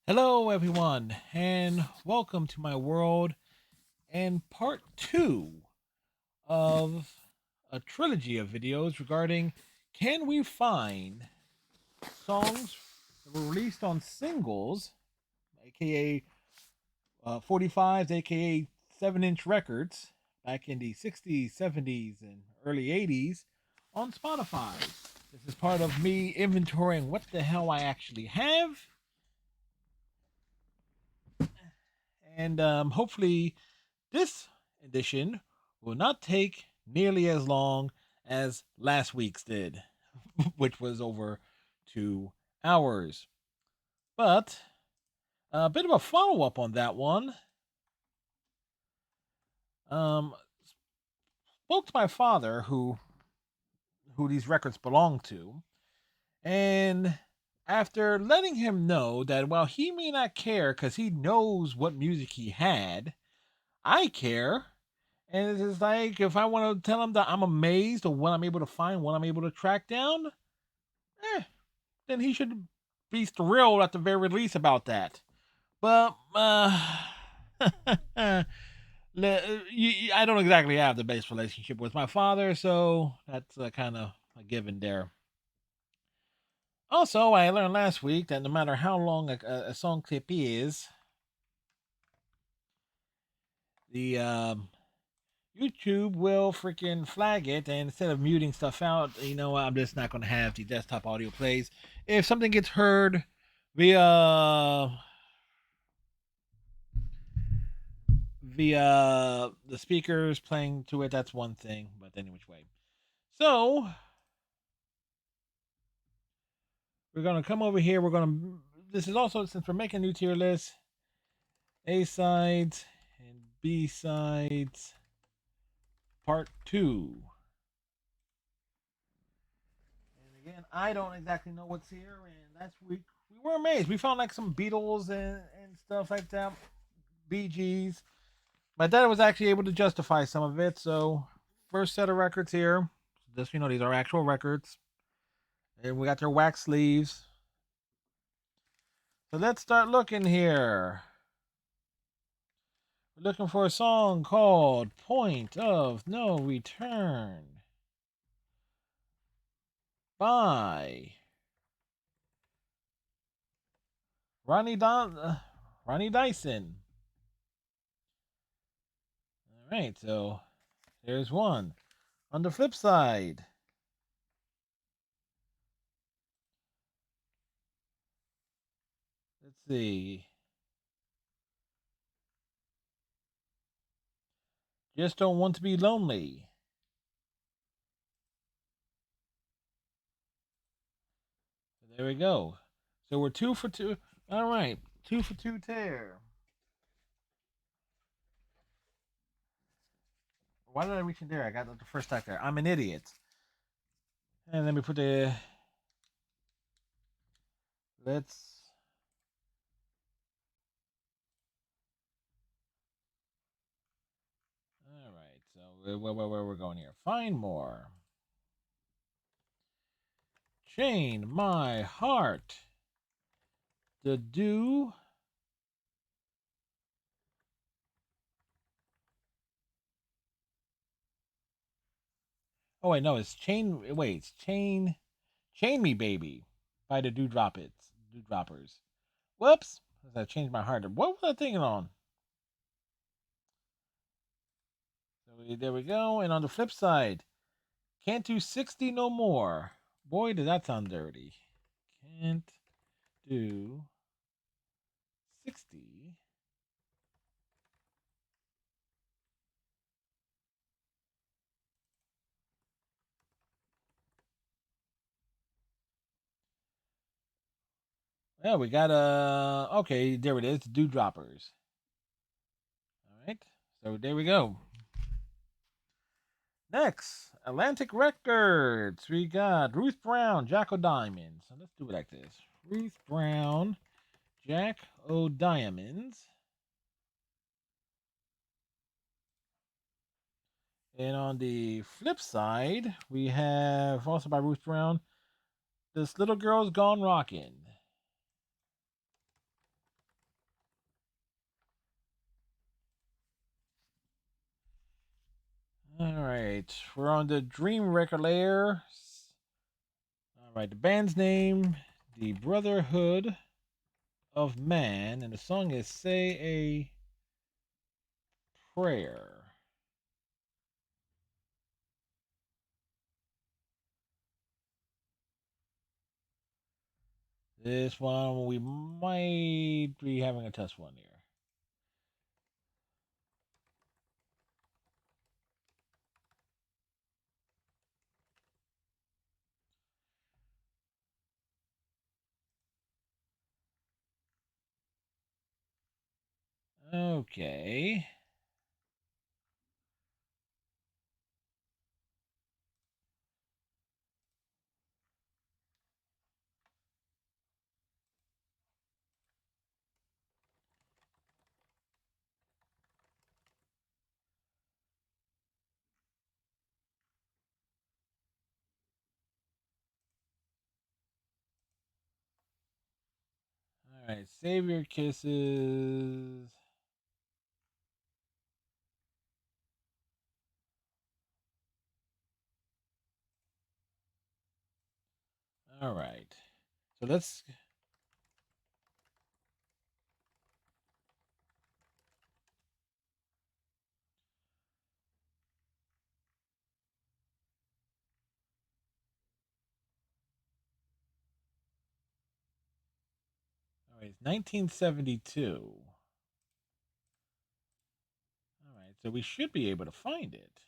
Hello, everyone, and welcome to my world and part two of a trilogy of videos regarding can we find songs that were released on singles, aka 45s, aka 7-inch records, back in the 60s, 70s, and early 80s on Spotify. This is part of me inventorying what the hell I actually have, and hopefully this edition will not take nearly as long as last week's did, which was over 2 hours. But a bit of a follow up on that one. Um, Spoke to my father, who these records belong to, and after letting him know that while he may not care because he knows what music he had, I care. And it's just like if I want to tell him that I'm amazed at what I'm able to find, what I'm able to track down, eh, then he should be thrilled at the very least about that. But I don't exactly have the best relationship with my father, so that's kind of a given there. Also, I learned last week that no matter how long a song clip is, the YouTube will freaking flag it, and instead of muting stuff out, I'm just not going to have the desktop audio plays. If something gets heard via the speakers playing to it, that's one thing. But any which way, so we're going to come over here. We're going to. This is also since we're making a new tier list, A sides and B sides, part two. Again, I don't exactly know what's here, and last week we were amazed. We found like some Beatles and stuff like that, Bee Gees. My dad was actually able to justify some of it. So, first set of records here. Just these are actual records, and we got their wax sleeves. So let's start looking here. We're looking for a song called "Point of No Return" by Ronnie Dyson. All right, so there's one. On the flip side, let's see. Just don't want to be lonely. So there we go. So we're 2 for 2. All right, 2 for 2 tear. Why did I reach in there? I got the first stack there. I'm an idiot. And let me put the. Let's. All right. So where we're going here? Find more. Chain my heart. The do. Oh wait, no, it's chain. Wait, it's chain me baby by the Dewdroppers. Whoops! I changed my heart. What was I thinking on? So there we go. And on the flip side, can't do 60 no more. Boy, did that sound dirty. Can't do 60. Yeah, we got okay, there it is, Dewdroppers. All right. So there we go. Next, Atlantic Records. We got Ruth Brown, Jack O'Diamonds. So let's do it like this. Ruth Brown, Jack O'Diamonds. And on the flip side, we have also by Ruth Brown, This Little Girl's Gone Rockin'. right, we're on the Dream Record layer. All right, the band's name, the Brotherhood of Man, and the song is "Say a Prayer." This one we might be having a test one here. Okay. All right, save your kisses. All right. So let's. All right, it's 1972. All right, so we should be able to find it.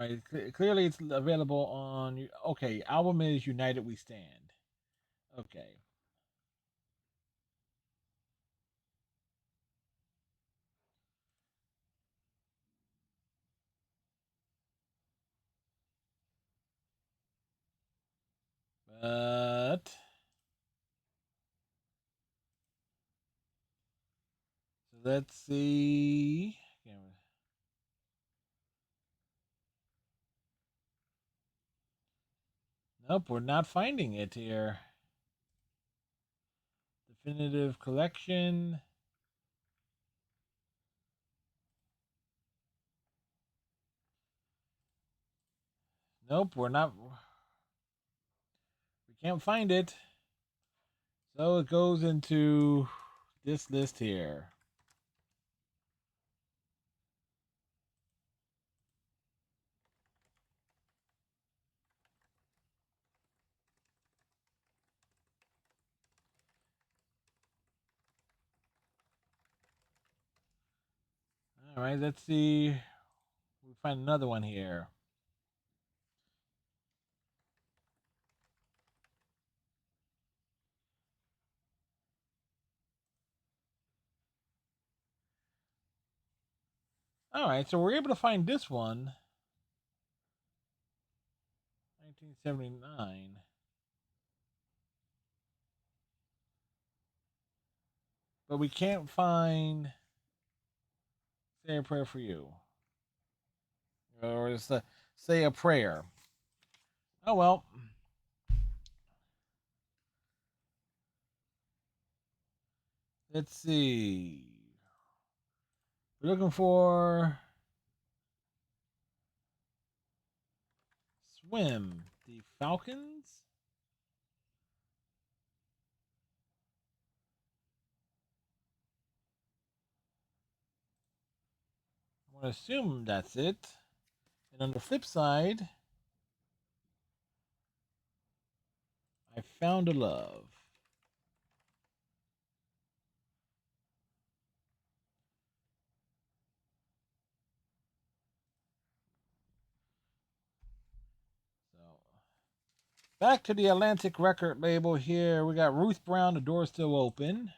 All right, clearly it's available on. Okay, album is United We Stand. Okay. But. So let's see. Nope, we're not finding it here. Definitive collection. Nope, we're not. We can't find it. So it goes into this list here. All right, let's see. We find another one here. All right, so we're able to find this one. 1979. But we can't find Say a Prayer for You. Or Say a Prayer. Oh well. Let's see. We're looking for Swim. The Falcons? I'm going to assume that's it. And on the flip side, I found a love. So back to the Atlantic record label here. We got Ruth Brown, The Door's Still Open.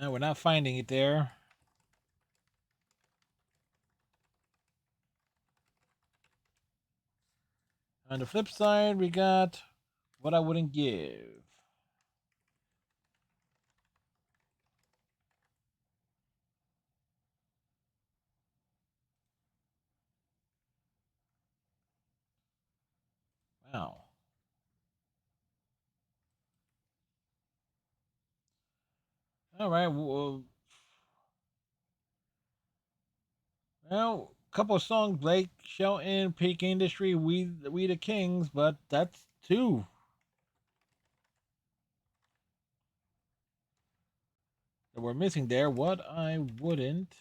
We're not finding it there. On the flip side, we got What I wouldn't give. Wow. All right. Well, couple of songs: Blake Shelton, Peak Industry, We the Kings, but that's two that we're missing there. What I wouldn't.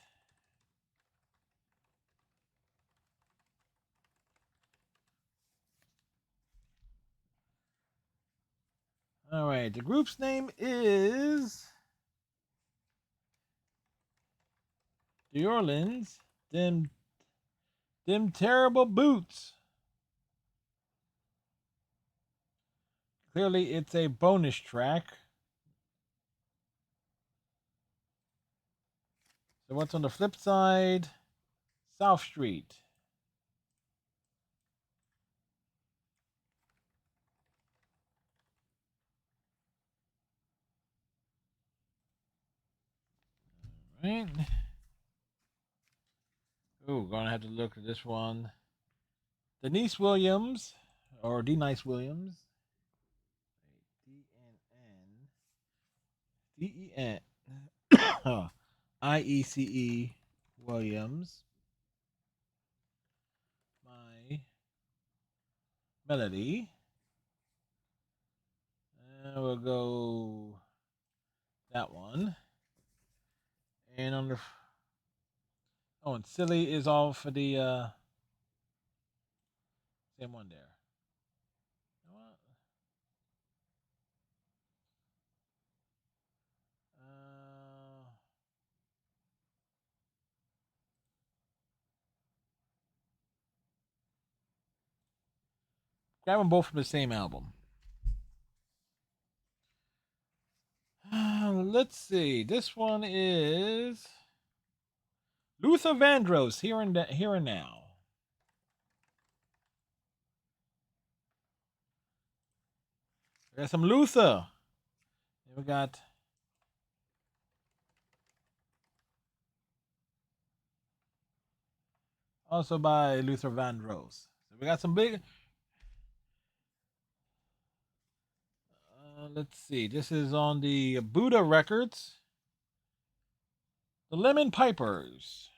All right. The group's name is New Orleans. Them terrible boots. Clearly, it's a bonus track. So what's on the flip side? South Street. Right. Ooh, gonna have to look at this one. Denise Williams, or Denise Williams. Iece Williams. My melody. And we'll go that one. And on the and silly is all for the same one there. You know what? Grab them both from the same album. Let's see. This one is Luther Vandross, Here and Now. We got some Luther. And we got also by Luther Vandross. So we got some big. Let's see. This is on the Buddha Records. The Lemon Pipers.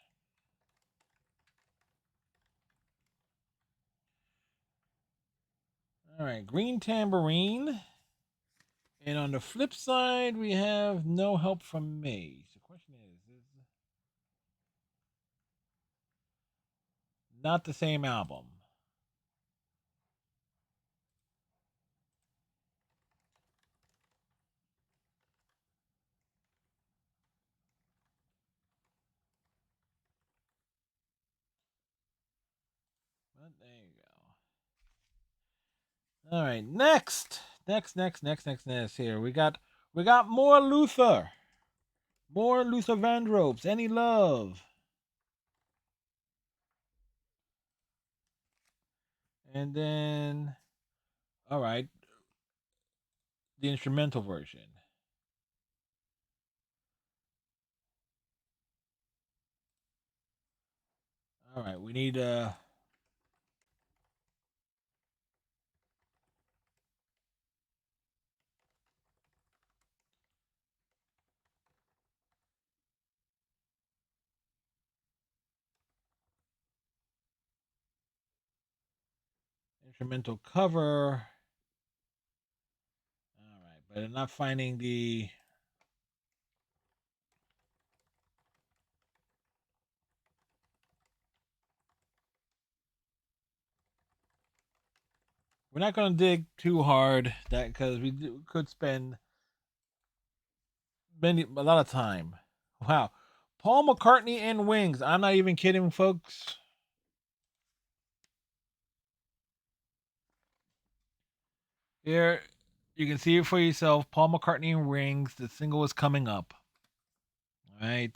All right, Green Tambourine. And on the flip side, we have No Help from Me. So the question is not the same album. But there you go. All right, next here. We got more Luther. More Luther Vandross. Any love? And then all right, the instrumental version. All right, we need instrumental cover. All right, but I'm not finding the. We're not going to dig too hard that because could spend a lot of time. Wow, Paul McCartney and Wings. I'm not even kidding, folks. Here, you can see it for yourself. Paul McCartney and Wings. The single is coming up. All right.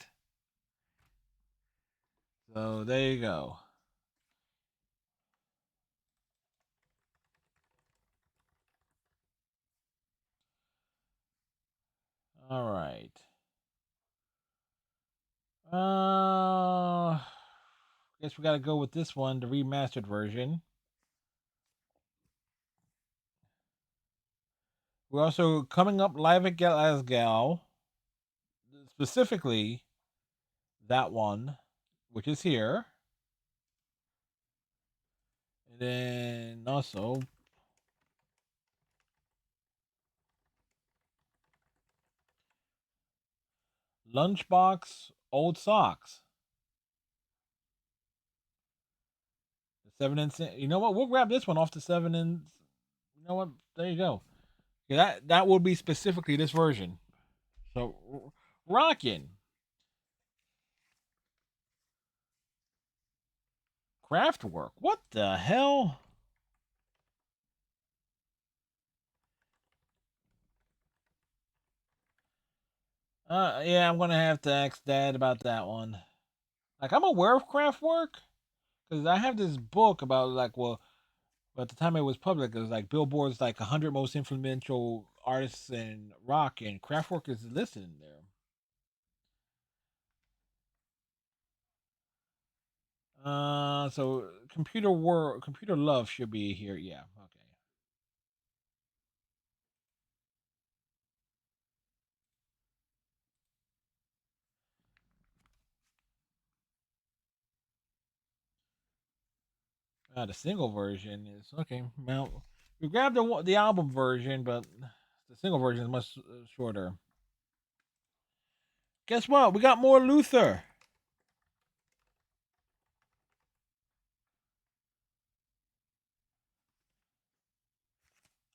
So there you go. All right. Uh, guess we gotta go with this one, the remastered version. We're also coming up live at Glasgow, specifically that one, which is here. And then also Lunchbox Old Socks. The 7-inch. You know what? We'll grab this one off the 7-inch. You know what? There you go. Yeah, that will be specifically this version. So rocking. Craftwork. What the hell? Yeah, I'm gonna have to ask Dad about that one. Like, I'm aware of Craftwork because I have this book about like, well, at the time it was public, it was like Billboard's like 100 most influential artists in rock, and Kraftwerk is listed in there. So computer love should be here. Yeah, okay. The single version is okay. Well, we grabbed the album version, but the single version is much shorter. Guess what? We got more Luther.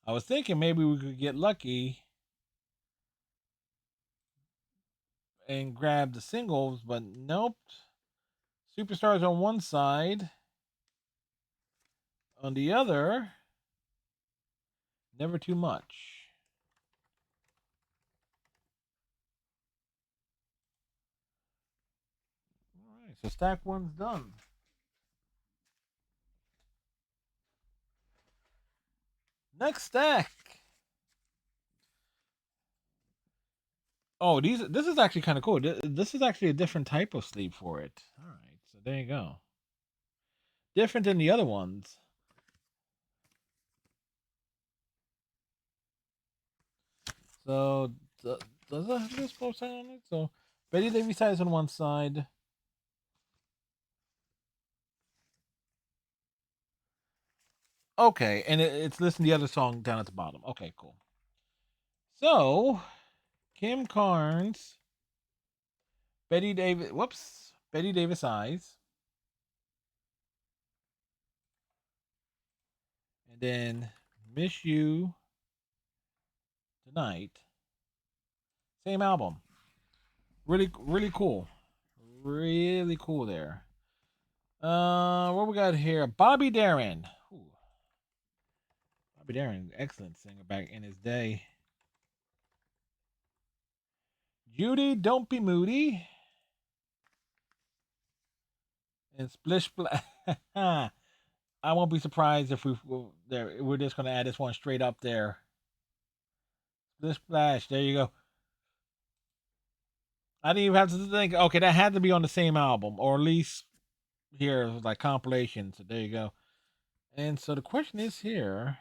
I was thinking maybe we could get lucky and grab the singles, but nope. Superstars on one side, on the other, never too much. All right, so stack one's done. Next stack. Oh, this is actually kind of cool. This is actually a different type of sleeve for it. All right, so there you go. Different than the other ones. So does it have this both side on it? So Betty Davis side is on one side. Okay, and it's listing the other song down at the bottom. Okay, cool. So Kim Carnes, Betty Davis. Whoops, Betty Davis eyes, and then Miss You Tonight. Same album. Really cool. Really cool there. What we got here? Bobby Darin. Ooh, Bobby Darin, excellent singer back in his day. Judy, Don't Be Moody. And Splish Splash. I won't be surprised if we're just gonna add this one straight up there. Splish Splash. There you go. I didn't even have to think. Okay, that had to be on the same album, or at least here like compilation. So there you go. And so the question is here.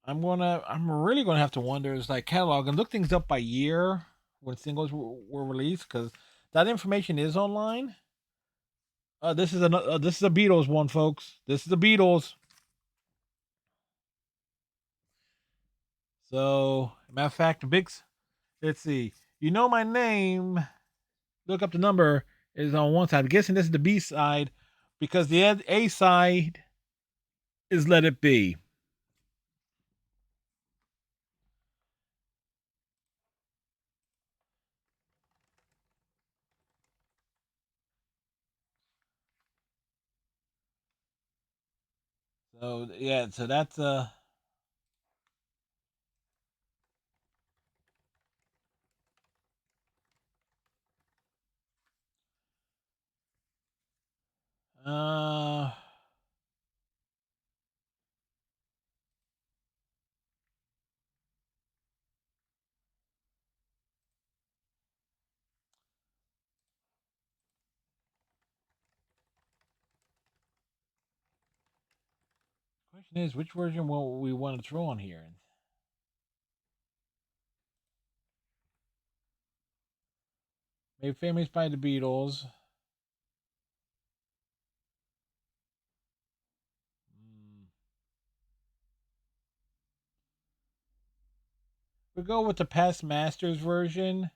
I'm really gonna have to wonder is like catalog and look things up by year when singles were released because that information is online. This is a Beatles one, folks. This is the Beatles. So matter of fact, Bix. Let's see. You know my name. Look up the number is on one side. I'm guessing this is the B side because the A side is Let It Be. So yeah, so that's uh Question is, which version will we want to throw on here? Made famous by the Beatles. We go with the past masters version,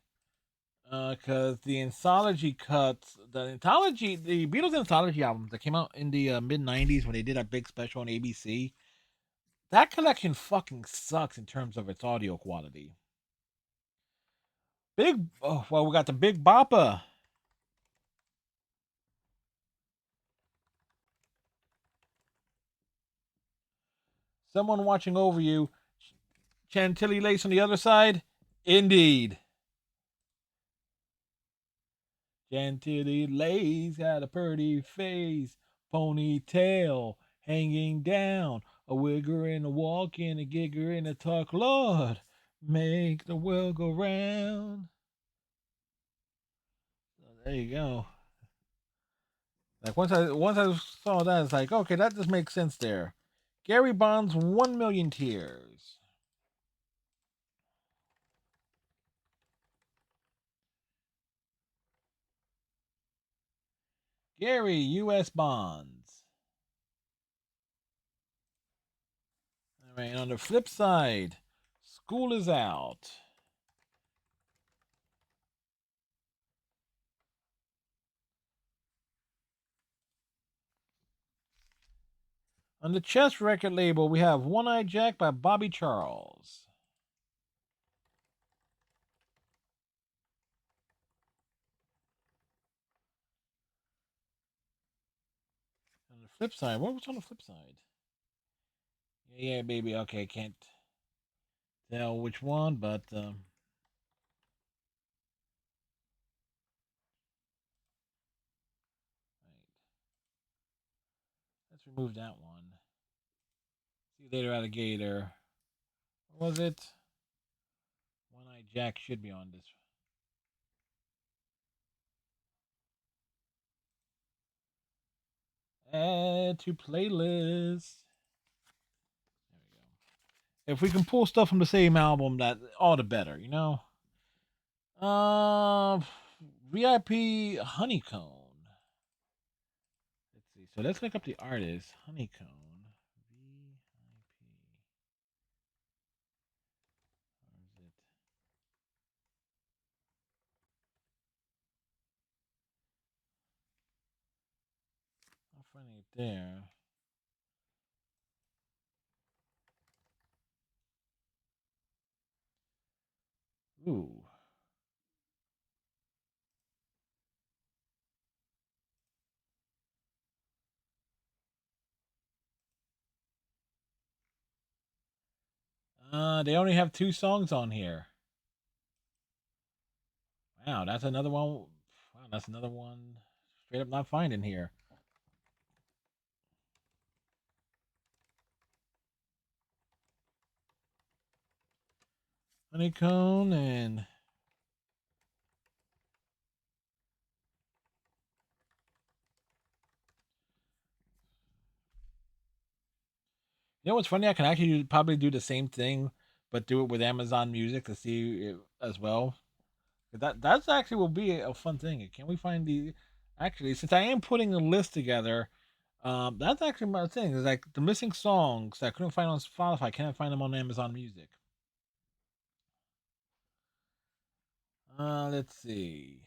because the anthology cuts, the Beatles anthology albums that came out in the mid '90s when they did a big special on ABC. That collection fucking sucks in terms of its audio quality. Well, we got the Big Bopper. Someone watching over you. Chantilly lace on the other side? Indeed. Chantilly lace got a pretty face, ponytail hanging down, a wigger and a walk and a gigger and a talk. Lord, make the world go round. So there you go. Like once I saw that, it's like, okay, that just makes sense there. Gary Bonds, 1,000,000 Tears. Gary U.S. Bonds. All right, and on the flip side, School is Out. On the Chess record label, we have One Eye Jack by Bobby Charles. On the flip side, what was on the flip side? Yeah, baby. Okay, can't tell which one, but right. Let's remove that one. See you later, alligator. What was it? One Eye Jack should be on this. Add to playlist. There we go. If we can pull stuff from the same album, that all the better, you know. Uh, VIP Honeycomb. Let's see. So let's look up the artist Honeycomb. VIP. Or is it? I'm finding it there. Ooh. They only have 2 songs on here. Wow, that's another one. Wow, that's another one. Straight up not finding here. Honeycomb and you know what's funny? I can actually probably do the same thing, but do it with Amazon Music to see it as well. That's actually will be a fun thing. Can we find the actually since I am putting a list together? That's actually my thing. Is like the missing songs that I couldn't find on Spotify. Can't find them on Amazon Music. Let's see.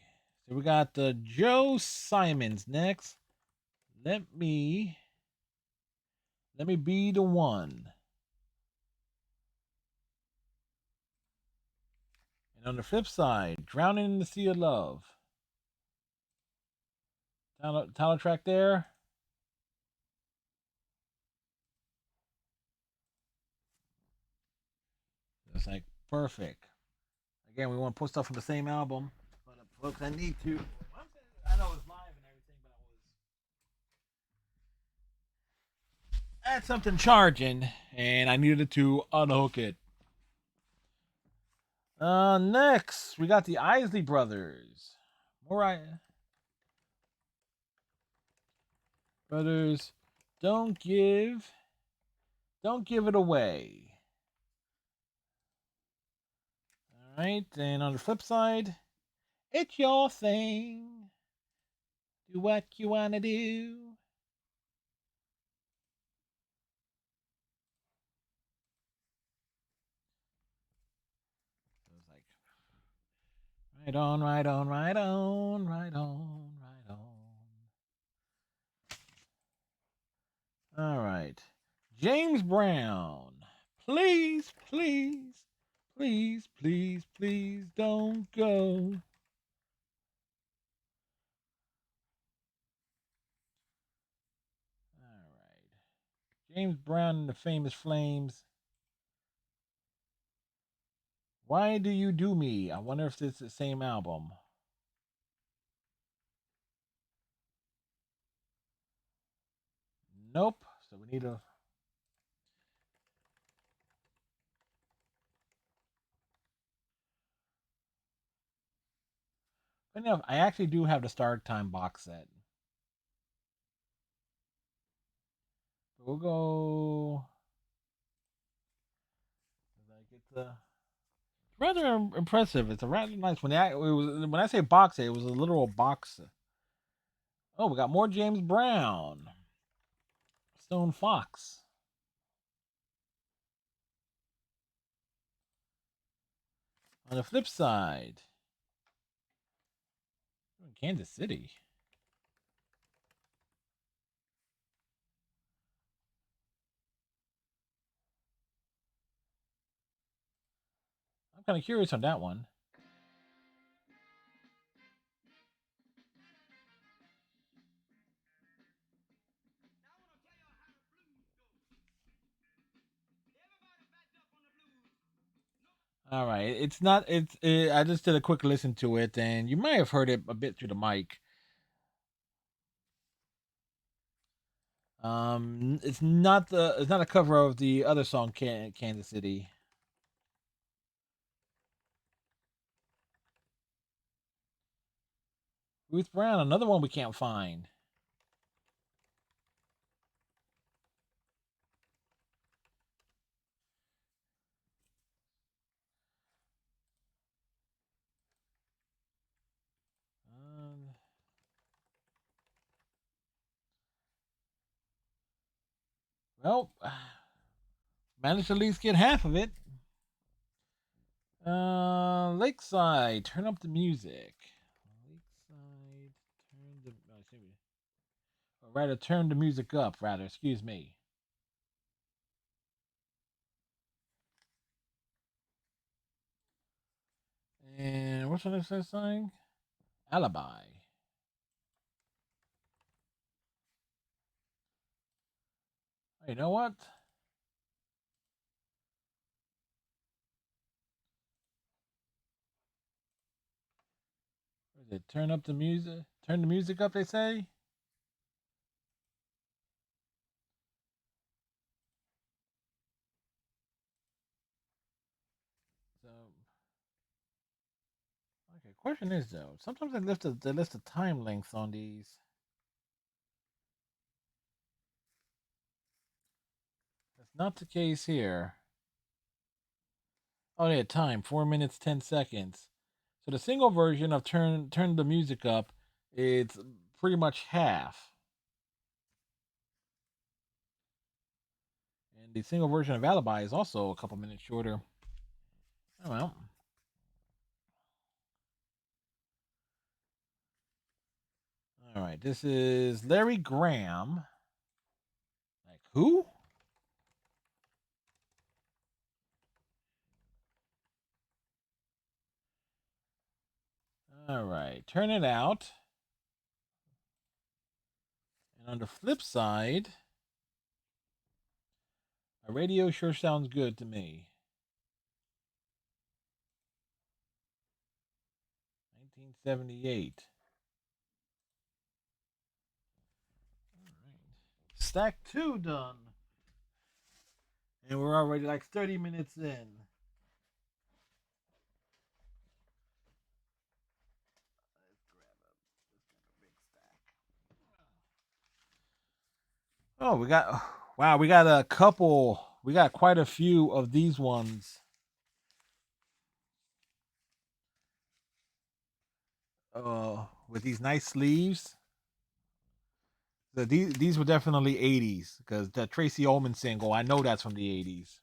So we got the Joe Simons next. Let me let me be the one. And on the flip side, Drowning in the Sea of Love. Title track there. It's like perfect. Again, we want to put stuff from the same album, but folks, I need to. I know it's live and everything, but I had something charging, and I needed to unhook it. Next we got the Isley Brothers. More Brothers, don't give Don't give it away. All right, and on the flip side, it's your thing. Do what you want to do. So it's like, right on, right on, right on, right on, right on. All right. James Brown. Please, please, please, please, please don't go. All right. James Brown and the Famous Flames. Why Do You Do Me? I wonder if it's the same album. Nope. So we need a. But enough, I actually do have the Start Time box set. We'll go. Like it's rather impressive. It's a rather nice. When I say box set, it was a literal box. Oh, we got more James Brown. Stone Fox. On the flip side, Kansas City. I'm kind of curious on that one. All right, it's not. I just did a quick listen to it, and you might have heard it a bit through the mic. It's not the. It's not a cover of the other song, Kansas City. Ruth Brown, another one we can't find. Um, well, managed to at least get half of it. Lakeside, turn up the music. Lakeside, turn the. Or rather, turn the music up. Rather, excuse me. And what's the next song? Alibi. Oh, you know what? What is it? Turn up the music. Turn the music up. They say. So, okay. Question is though, sometimes they list the time length on these. That's not the case here. Oh yeah, time 4 minutes 10 seconds. So the single version of turn the music up, it's pretty much half, and the single version of Alibi is also a couple minutes shorter. Oh well. All right, this is Larry Graham. Like who? All right, turn it out. And on the flip side, a radio sure sounds good to me. 1978. All right. Stack 2 done. And we're already like 30 minutes in. Oh, we got wow, we got a couple We got quite a few of these ones. With these nice sleeves. These were definitely 80s because that Tracy Ullman single, I know that's from the 80s.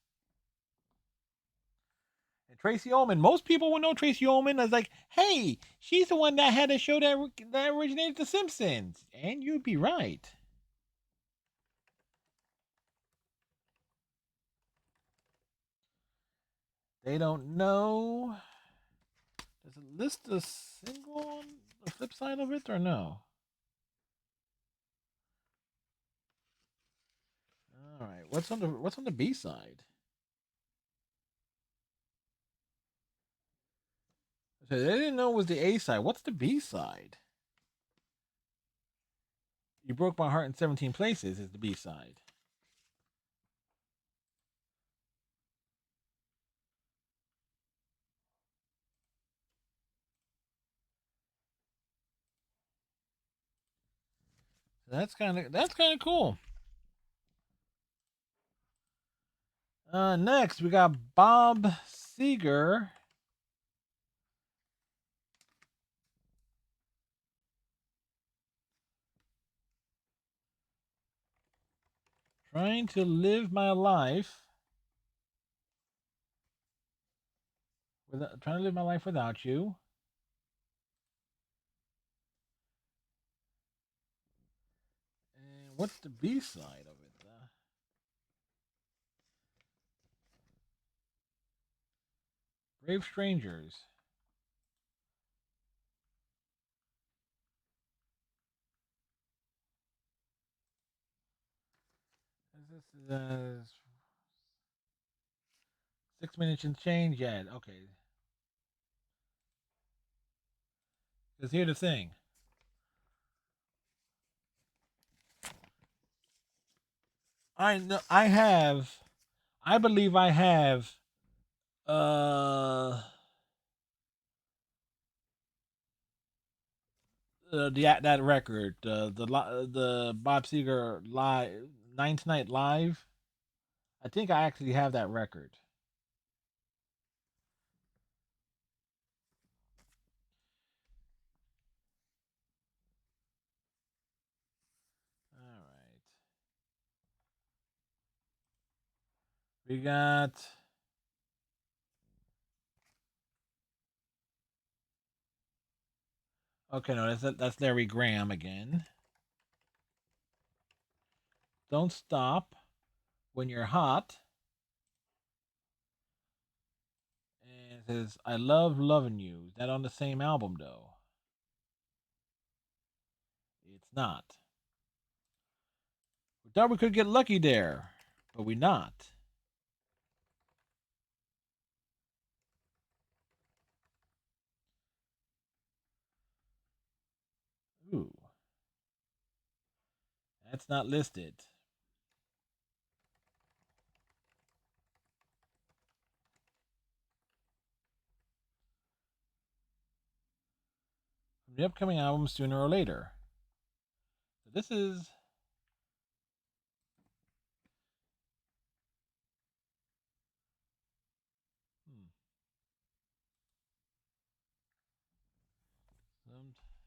And Tracy Ullman, most people will know Tracy Ullman as like, hey, she's the one that had a show that originated The Simpsons, and you'd be right. They don't know. Does it list a single on the flip side of it or no? All right, what's on the B side? So they didn't know it was the A side. What's the B side? You broke my heart in 17 places is the B side. So that's kind of cool. Next we got Bob Seger. Trying to live my life without you. And what's the B side of it? Brave Strangers. This is 6 minutes and change yet. Okay. Because here's the thing. I believe I have uh that record, the Bob Seger live Nine Tonight Live. I think I actually have that record. All right, we got. Okay, no, that's Larry Graham again. Don't stop when you're hot. And it says, "I love loving you." Is that on the same album though? It's not. We thought we could get lucky there, but we not. Ooh, that's not listed. From the upcoming album, Sooner or Later. So this is. Hmm,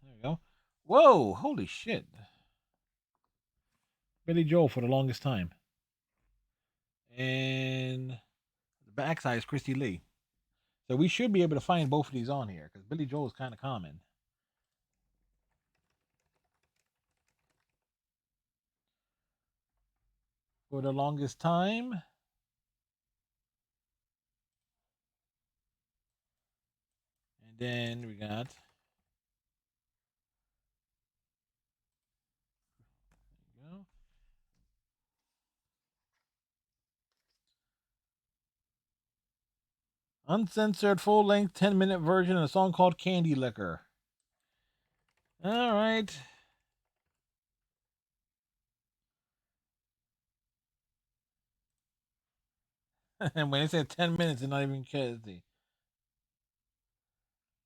there we go. Whoa! Holy shit! Billy Joel for the longest time, and the backside is Christy Lee. So we should be able to find both of these on here because Billy Joel is kind of common. For the longest time. And then we got. There you go. Uncensored full length 10-minute version of a song called Candy Liquor. All right. And when they say 10 minutes, they're not even kidding.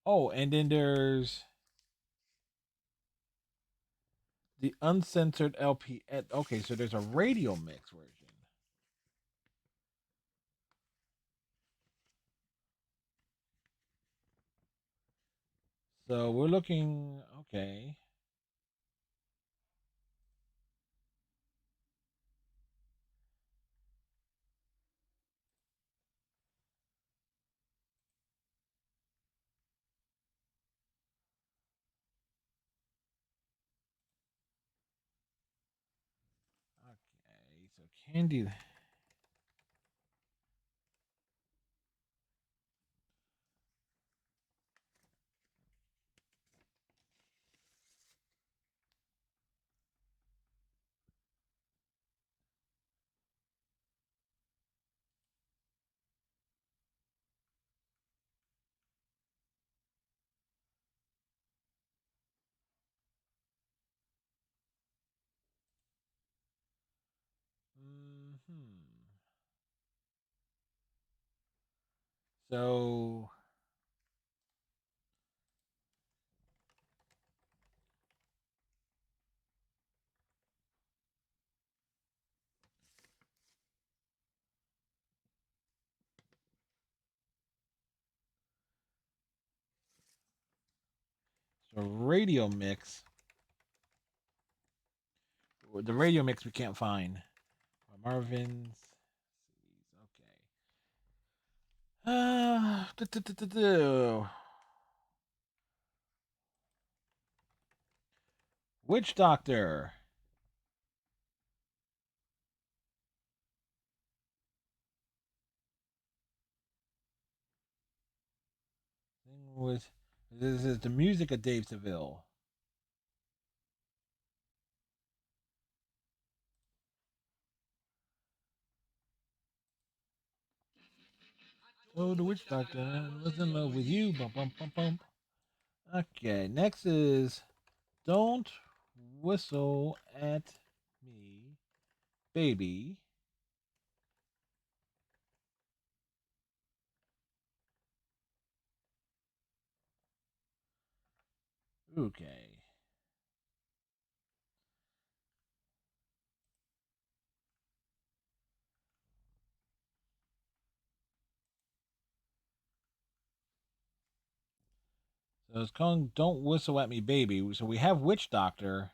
Oh, and then there's the uncensored LP. Okay, so there's a radio mix version. So we're looking. Okay. Okay. So Candy. Hmm. So radio mix. The radio mix we can't find. Marvin's. Okay. Witch Doctor. Thing was this is the music of Dave Seville. Oh, the witch doctor was in love with you. Bum bum bum bum. Okay, next is don't whistle at me, baby. Okay. So it's calling "Don't Whistle at Me, Baby." So we have Witch Doctor.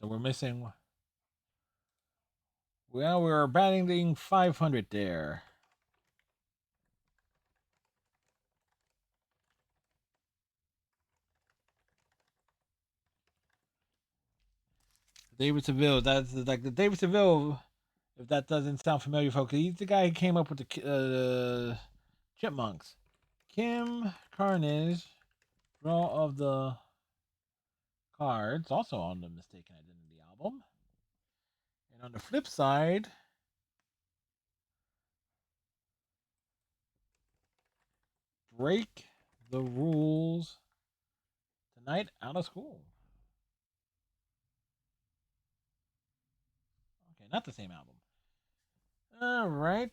So we're missing. Well, we're batting 500 there. David Seville. That's like the David Seville. If that doesn't sound familiar, folks, he's the guy who came up with the Chipmunks. Kim Carnage, draw of the cards, also on the Mistaken Identity album. And on the flip side, Break the Rules Tonight Out of School. Okay, not the same album. All right,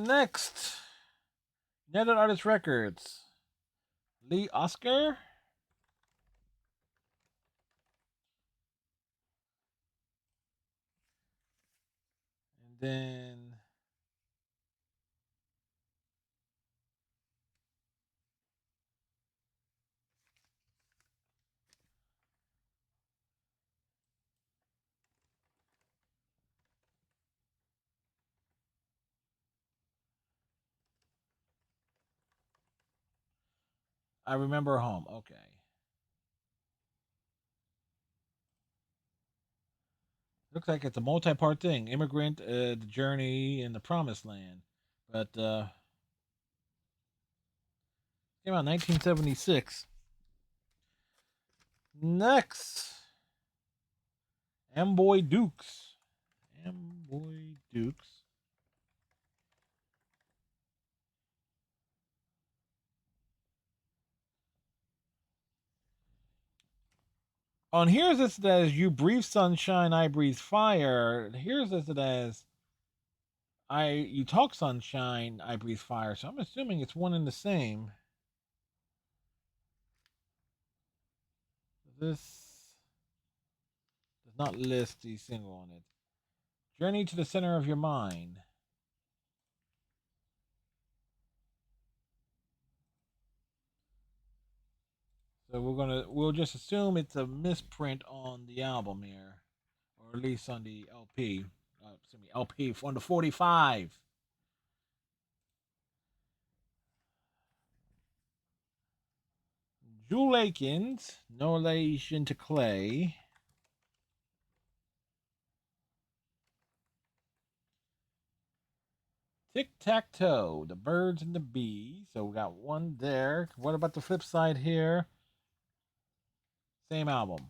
next. United Artists Records. Lee Oscar. And then I Remember Home. Okay. Looks like it's a multi-part thing. Immigrant, the journey, and the promised land. But came out in 1976. Next, Amboy Dukes. Amboy Dukes. On here's listed as you breathe sunshine, I breathe fire. Here's listed as you talk sunshine, I breathe fire. So I'm assuming it's one and the same. This does not list the single on it. Journey to the center of your mind. So we'll just assume it's a misprint on the album here, or at least on the LP. Excuse me, LP on the 45. Jewel Akins, no relation to Clay. Tic Tac Toe, the birds and the bees. So we got one there. What about the flip side here? Same album.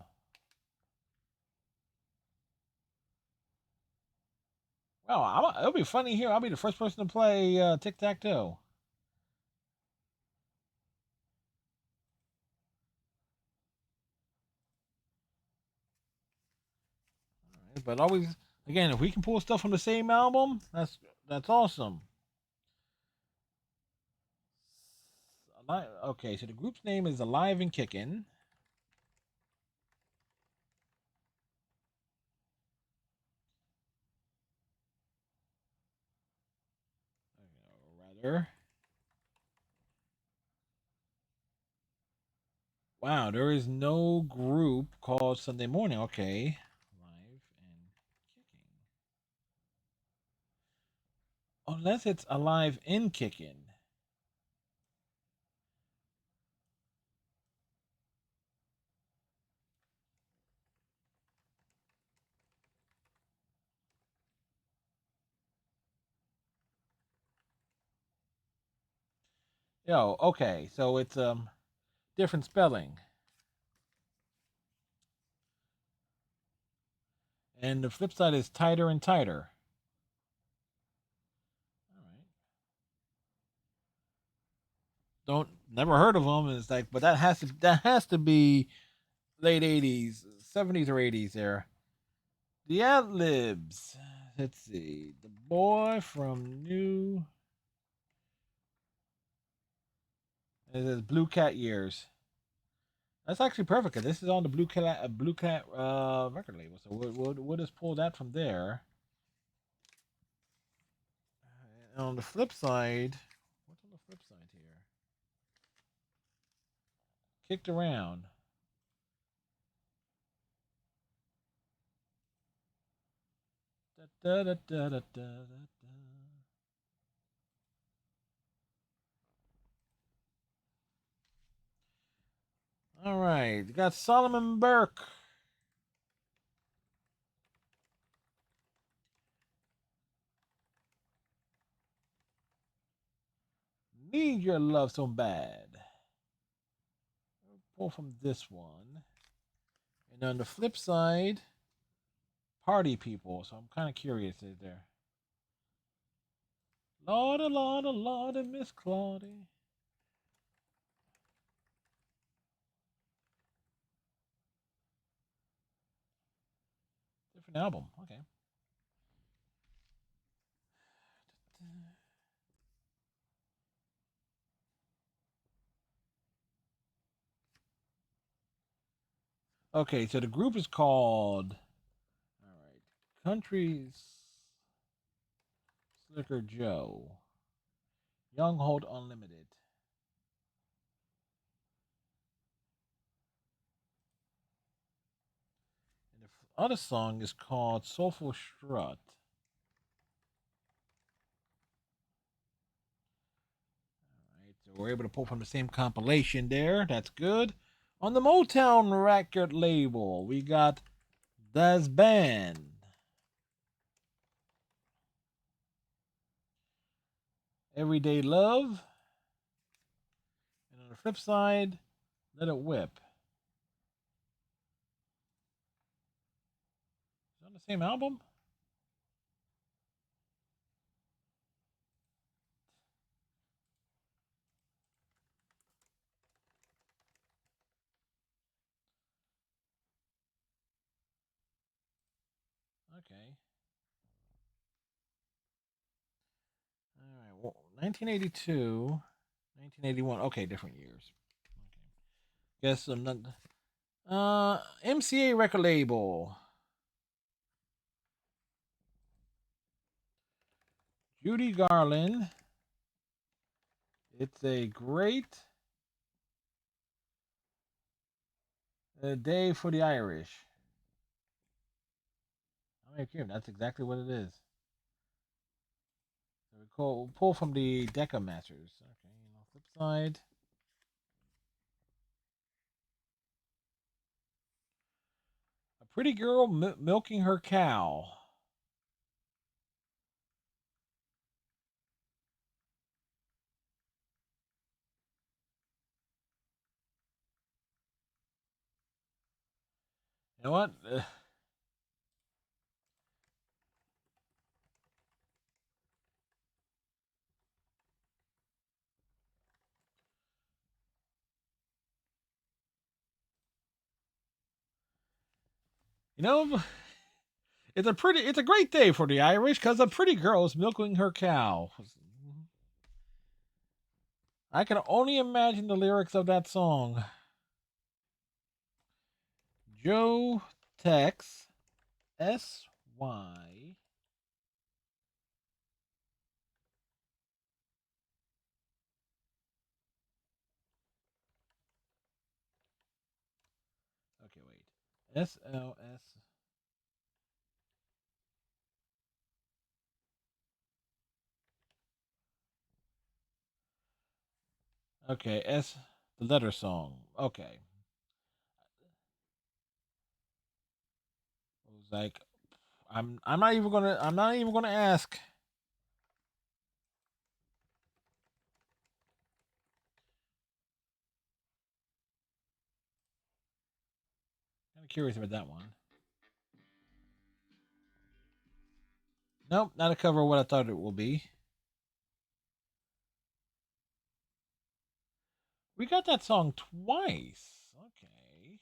Well, it'll be funny here. I'll be the first person to play Tic Tac Toe. Right, but always, again, if we can pull stuff from the same album, that's awesome. Okay, so the group's name is Alive and Kickin'. Rather. Wow, there is no group called Sunday Morning. Okay. Alive and Kicking. Unless it's Alive and Kicking. Yo, okay, so it's different spelling. And the flip side is tighter and tighter. All right. Don't never heard of them. It's like, but that has to be late '80s, '70s or '80s there. The ad libs. Let's see. The boy from New. It says Blue Cat years. That's actually perfect because this is on the Blue Cat record label. So we'll just pull that from there. And on the flip side, what's on the flip side here? Kicked around. Da, da, da, da, da, da, All right, we got Solomon Burke. Need your love so bad. We'll pull from this one. And on the flip side, Party People. So I'm kind of curious is there. Lordy, Lordy, Lordy, Miss Claudie. Different album. Okay. Okay, so the group is called, all right, Country Slicker Joe. Young Hold Unlimited. And the other song is called Soulful Strut. All right, so we're able to pull from the same compilation there. That's good. On the Motown record label, we got Das Band. Everyday Love. And on the flip side, Let It Whip. Is it on the same album? Okay. All right. Well, 1982, 1981. Okay, different years. Okay. Guess I'm not. MCA record label. Judy Garland. It's a great day for the Irish. I'm kidding. That's exactly what it is. So we pull from the Decca Masters. Okay, flip side. A pretty girl milking her cow. You know what? You know, it's a great day for the Irish because a pretty girl is milking her cow. I can only imagine the lyrics of that song. Joe Tex SY. Okay, wait. SLS. Okay, the letter song. Okay. It was like I'm not even gonna ask. Kind of curious about that one. Nope, not a cover of what I thought it will be. We got that song twice. Okay.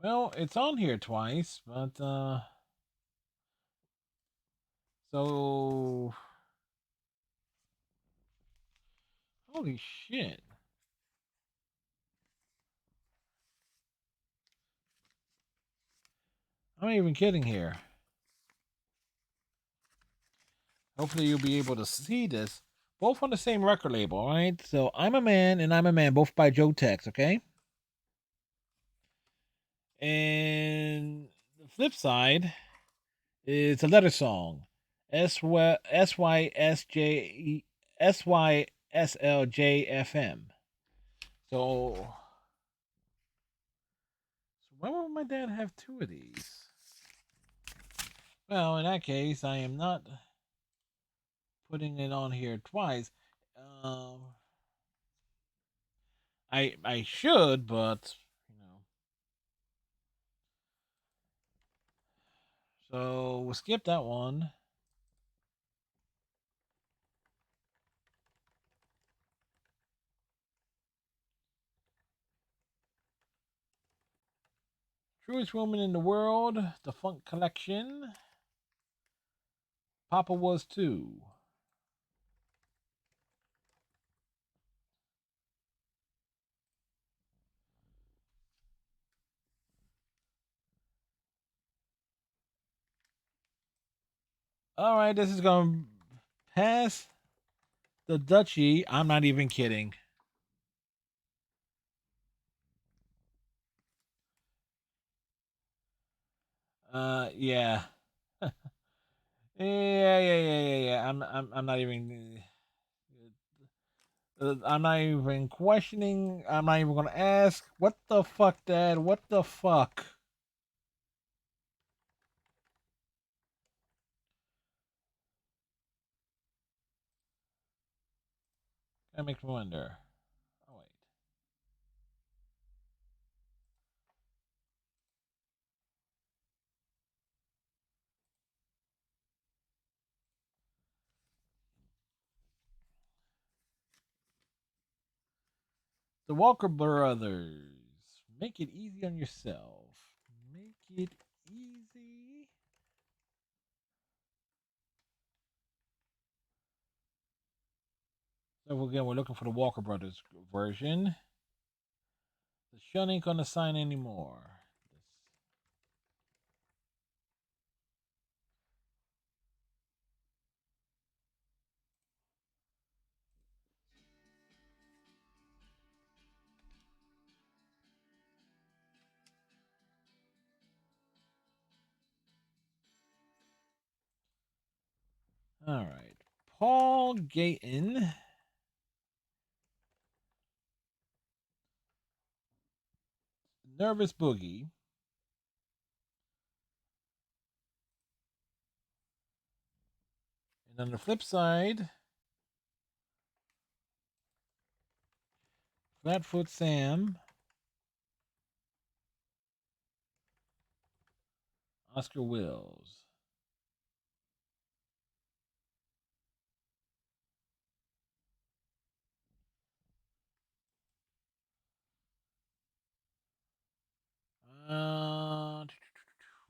Well, it's on here twice, but so holy shit. I'm not even kidding here. Hopefully you'll be able to see this. Both on the same record label, all right? So I'm a man and I'm a man, both by Joe Tex, okay? And the flip side is a letter song. SYSJSYSLJFM. So why would my dad have two of these? Well, in that case, I am not putting it on here twice. Um, I should, but so we'll skip that one. Truest woman in the world, the Funk Collection. Papa was too. All right, this is gonna pass the Dutchie. I'm not even kidding. Yeah. Yeah. I'm not even. I'm not even questioning. I'm not even gonna ask. What the fuck, Dad? What the fuck? That makes me wonder. Oh wait. The Walker Brothers. Make it easy on yourself. Make it easy. So again, we're looking for the Walker Brothers version. The shun ain't gonna sign anymore. All right. Paul Gayton. Nervous Boogie. And on the flip side, Flatfoot Sam. Oscar Wills.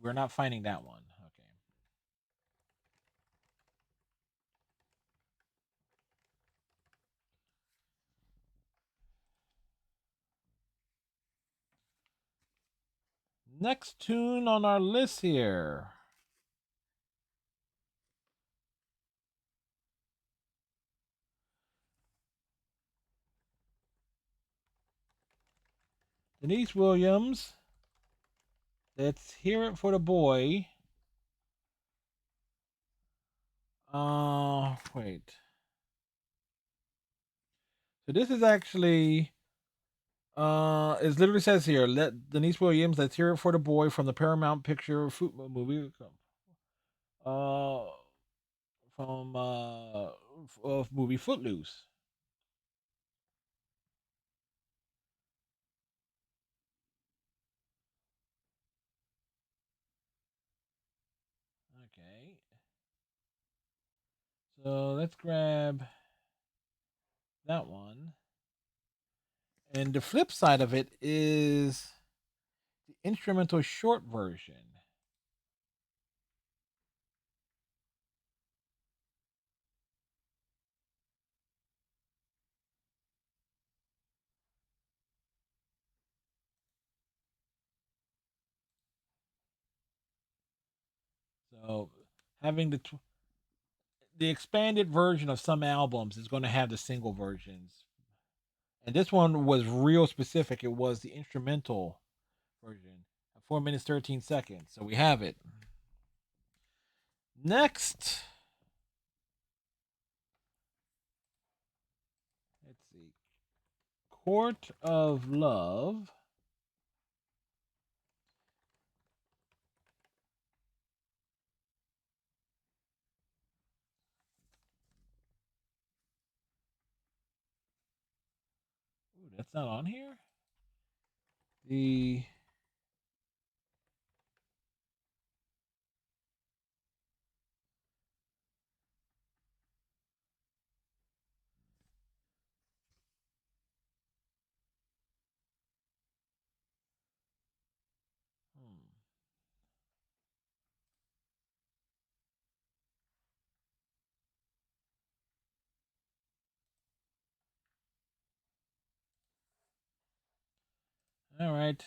We're not finding that one. Okay. Next tune on our list here. Denise Williams. Let's hear it for the boy. Wait. So this is actually it literally says here, let Denise Williams, let's hear it for the boy from the Paramount Picture movie. Uh from of movie Footloose. Okay. So let's grab that one. And the flip side of it is the instrumental short version. So having the expanded version of some albums is going to have the single versions. And this one was real specific. It was the instrumental version, 4 minutes 13 seconds. So we have it. Next, let's see, Court of Love. Ooh, that's not on here. The all right.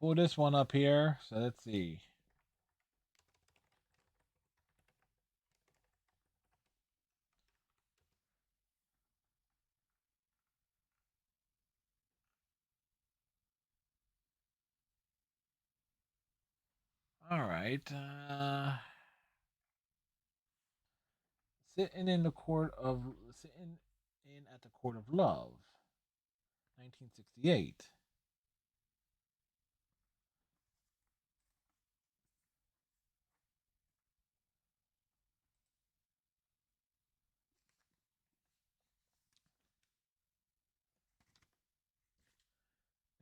Pull this one up here. So let's see. All right. Sitting in at the Court of Love, 1968.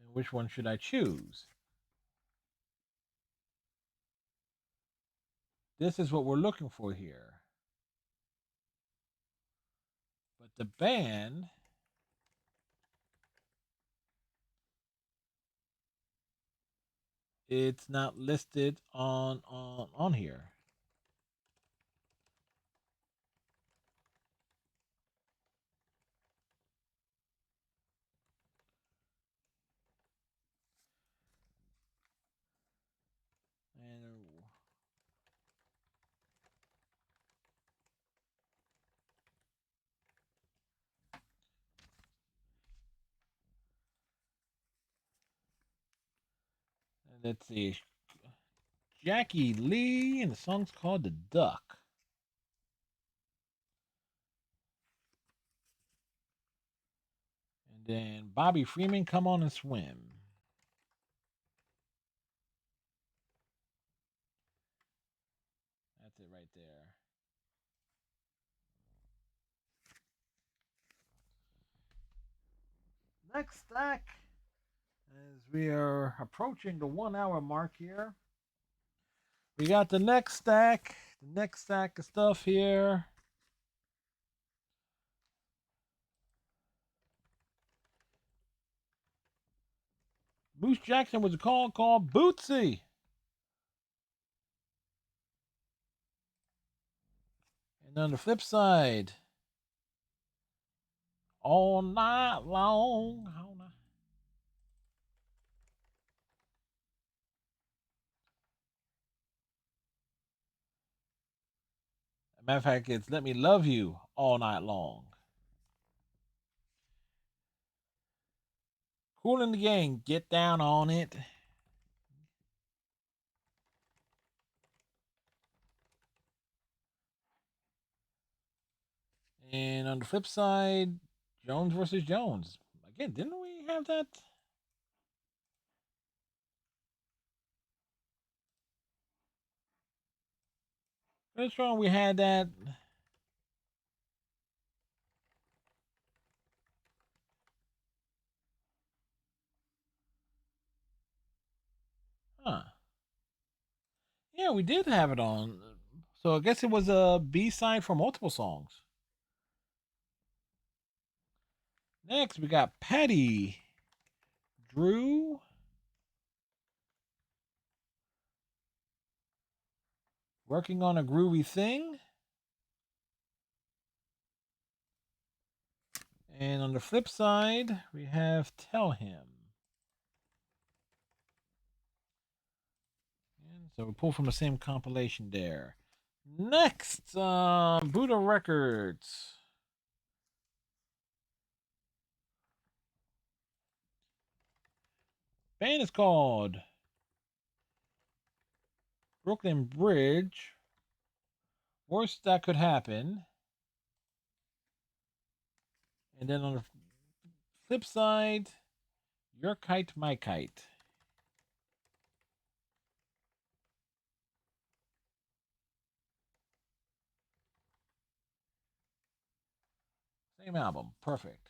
And which one should I choose? This is what we're looking for here. But the band it's not listed on here. And let's see. Jackie Lee, and the song's called The Duck. And then Bobby Freeman, Come On and Swim. That's it right there. Next stack, as we are approaching the 1 hour mark here, we got the next stack. The next stack of stuff here. Bruce Jackson was a call called Bootsy. And on the flip side, All Night Long. All night. Matter of fact, it's Let Me Love You All Night Long. Kool and the Gang, Get Down on It. And on the flip side, Jones versus Jones. Again, didn't we have that? That's wrong. We had that. Huh. Yeah, we did have it on. So I guess it was a B side for multiple songs. Next, we got Patty Drew. Working on a Groovy Thing. And on the flip side, we have Tell Him. And so we pull from the same compilation there. Next, Buddha Records. Band is called Brooklyn Bridge. Worst that could happen. And then on the flip side, Your Kite, My Kite. Same album. Perfect.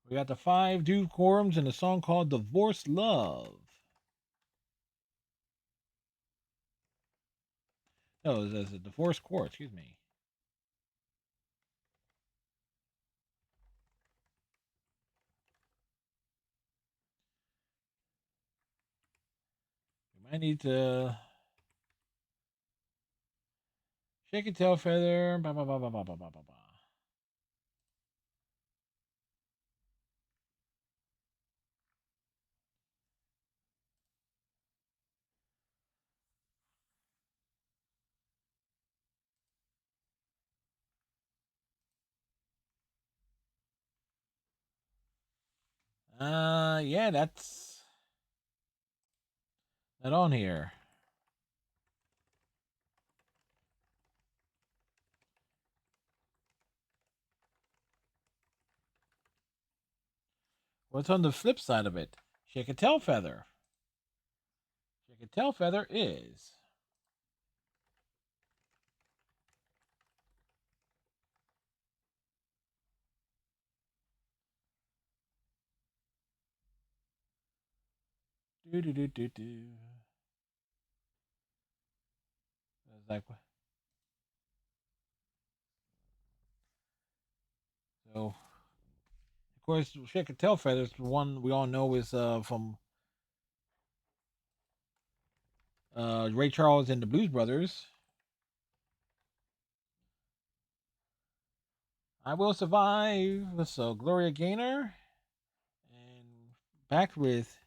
We got the five Dude Quorums and a song called Divorce Love. No, it's a Divorce Court, excuse me. We might need to shake a tail feather. Bah, bah, bah, bah, bah, bah, bah, bah, bah. Yeah, that's not on here. What's on the flip side of it? Shake a tail feather. Shake a tail feather is. Do do do do do. It's like course, Shake and Tail Feathers, the one we all know is from Ray Charles and the Blues Brothers. I Will Survive. So Gloria Gaynor, and back with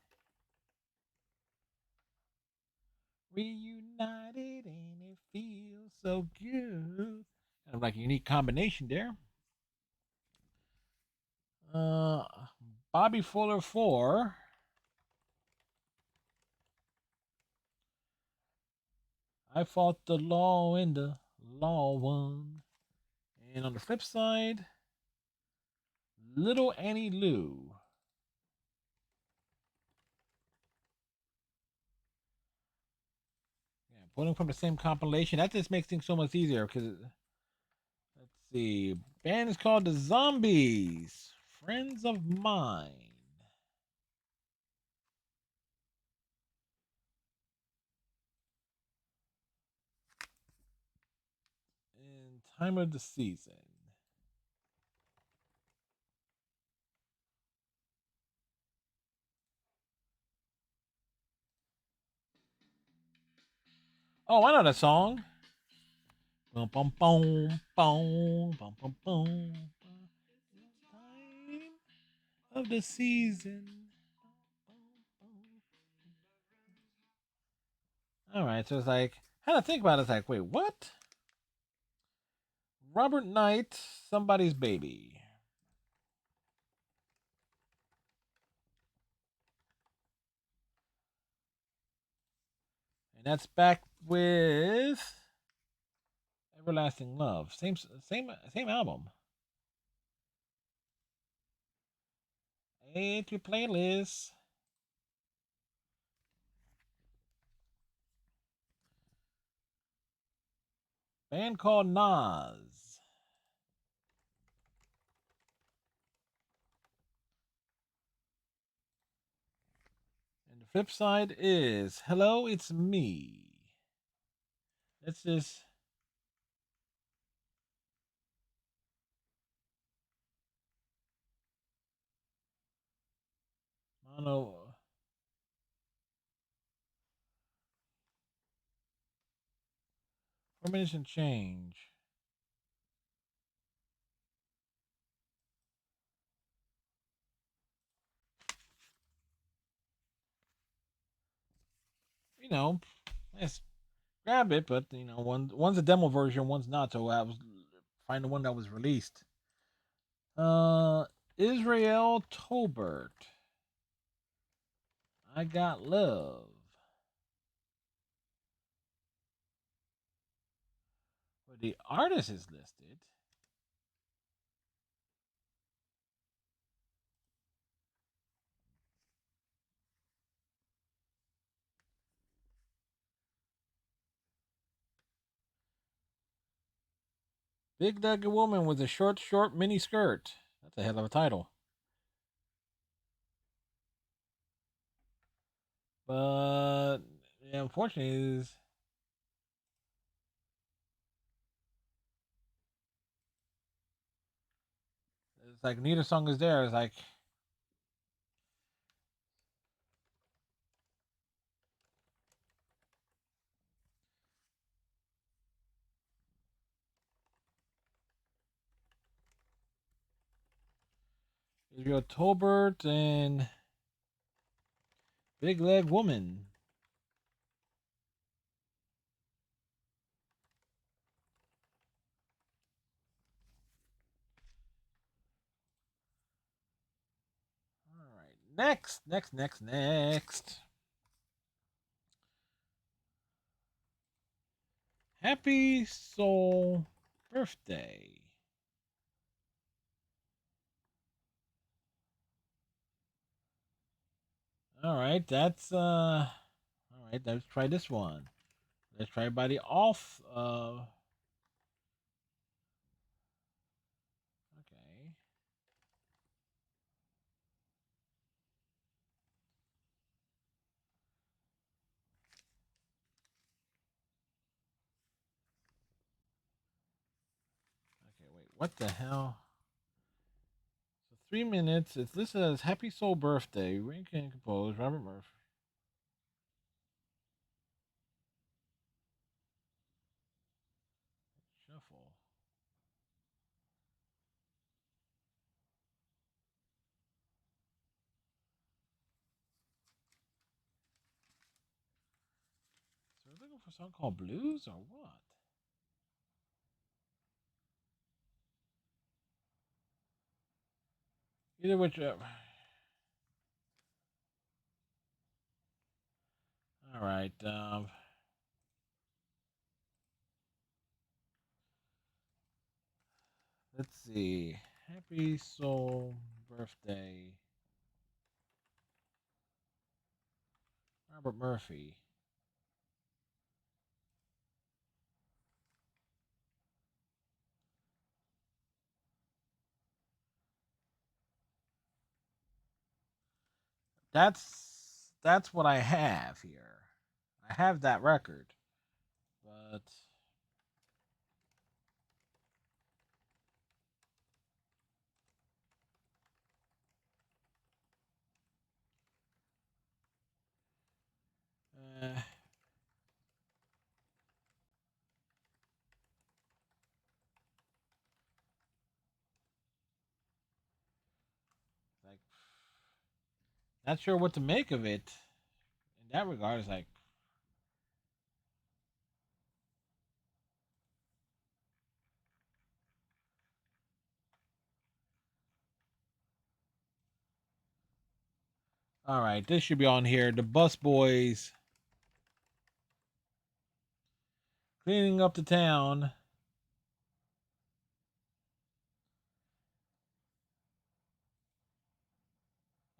Reunited, and it feels so good. Kind of like a unique combination there. Uh, Bobby Fuller 4. I fought the law and the law won. And on the flip side, Little Annie Lou. Yeah, pulling from the same compilation. That just makes things so much easier because, let's see. Band is called the Zombies. Friends of Mine. And Time of the Season. Oh, I know that song. Bum bum bum bum bum bum bum. Time of the season. All right, so it's like, how to think about it, it's like, wait, what? Robert Knight, Somebody's Baby. And that's back with Everlasting Love. Same album. Add to playlist. Band called Nas. And the flip side is Hello, It's Me. Let's just mono 4 minutes and change. You know, let's grab it, but one's a demo version, one's not. So I was find the one that was released. Israel Tolbert. I Got Love. Where the artist is listed. Big Legged Woman with a short mini skirt. That's a hell of a title. But yeah, unfortunately, it's like neither song is there. It's like Israel Tolbert and Big Leg Woman. All right, next. Happy Soul Birthday. All right, that's all right, let's try this one. Let's try by the off okay. Okay, wait, what the hell? So 3 minutes. It's listed as Happy Soul Birthday. Written and composed Robert Murphy. Shuffle. So we're looking for something called blues or what? Either whichever. All right. Let's see. Happy Soul Birthday. Robert Murphy. That's what I have here. I have that record, but uh, like not sure what to make of it. In that regard, it's like, all right, this should be on here. The Bus Boys cleaning up the town,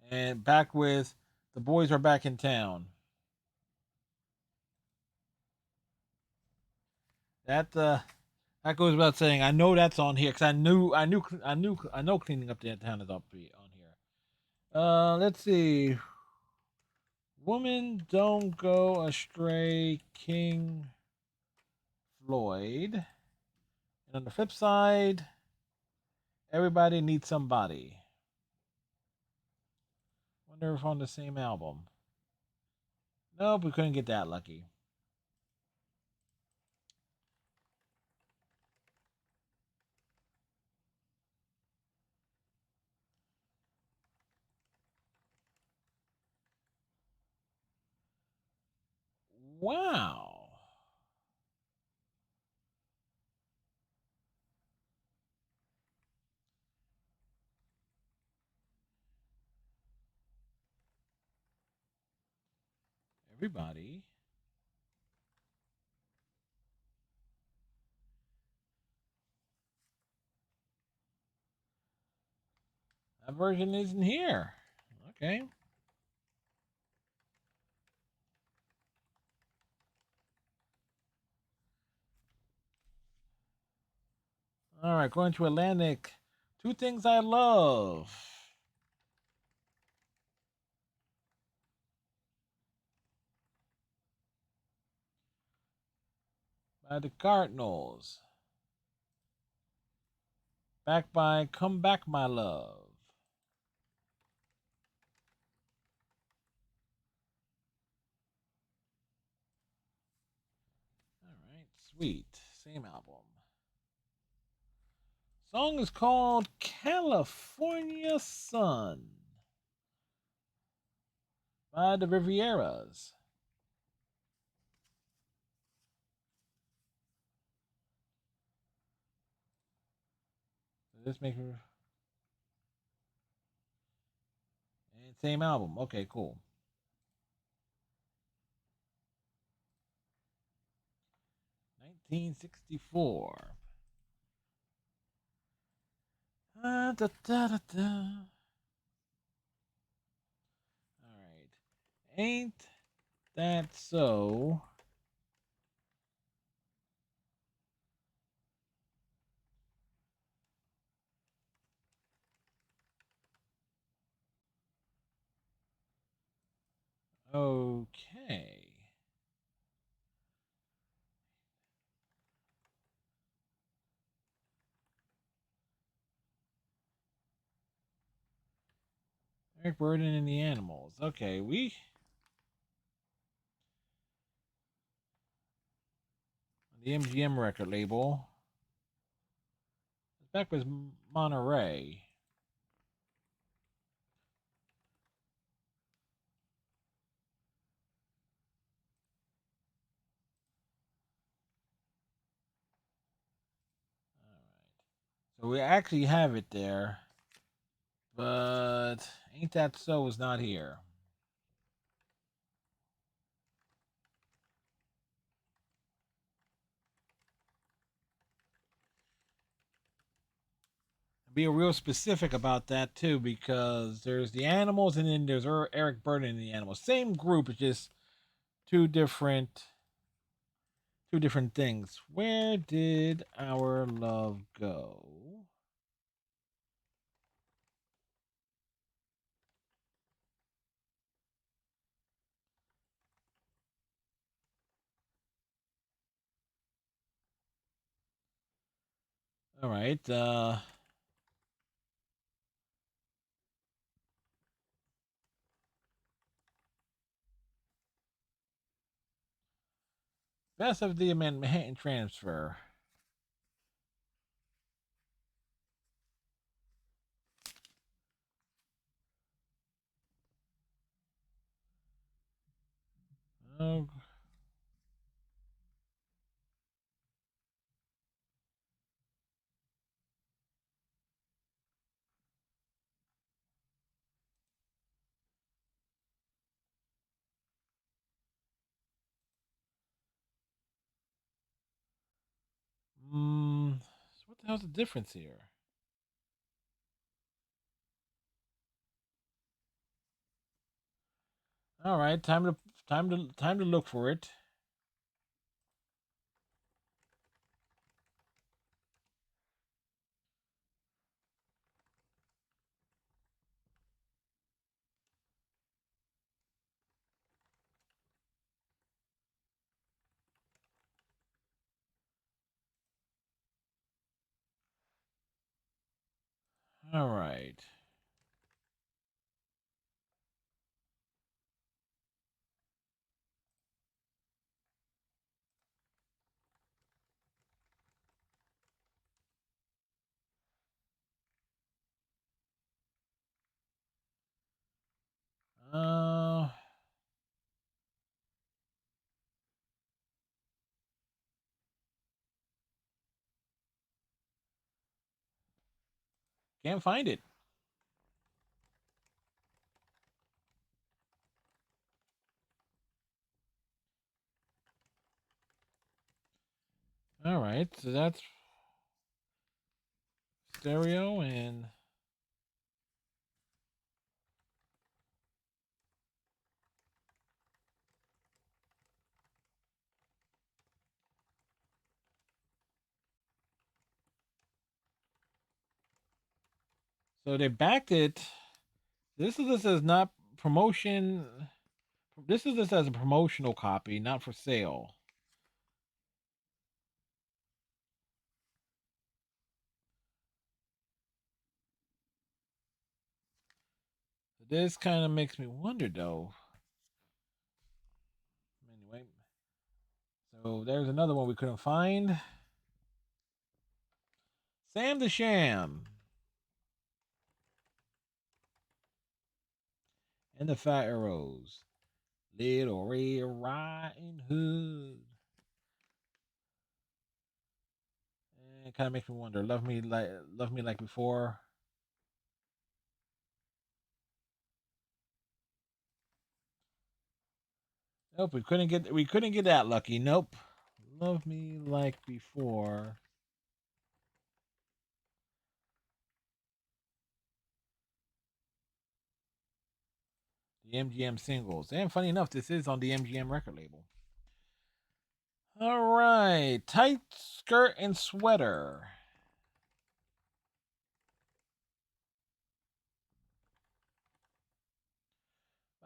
and back with the boys are back in town. That that goes without saying. I know that's on here because I know cleaning up the town is up on here. Let's see. Woman Don't Go Astray, King Floyd. And on the flip side, Everybody Needs Somebody. Wonder if on the same album. Nope, we couldn't get that lucky. Wow. Everybody. That version isn't here. Okay. All right, going to Atlantic. Two Things I Love by the Cardinals. Back by Come Back My Love. All right, sweet. Same album. Song is called California Sun by the Rivieras. This makes me. And same album. Okay, cool. 1964. Da, da, da, da. All right. Ain't that so? Okay. Eric Burden and the Animals. Okay, the MGM record label. Back was Monterey. All right. So we actually have it there, but Ain't That So is not here. Be real specific about that too, because there's the Animals and then there's Eric Burden and the Animals. Same group, it's just two different things. Where did our love go? All right. Best of the Manhattan Transfer. Oh, so what the hell's the difference here? All right, time to look for it. All right. Uh, can't find it. All right, so that's stereo and so they backed it. This is not promotion. This is this as a promotional copy, not for sale. This kind of makes me wonder, though. Anyway, so there's another one we couldn't find. Sam the Sham and the Fat Arrows. Little Red Riding Hood. It kind of makes me wonder. Love me like before. Nope, we couldn't get that lucky. Nope. Love me like before. The MGM singles. And funny enough, this is on the MGM record label. All right. Tight skirt and sweater.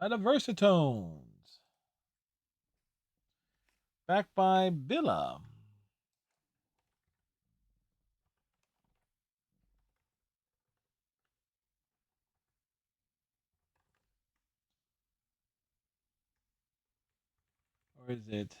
By the Versatones. Backed by Billa. Or is it?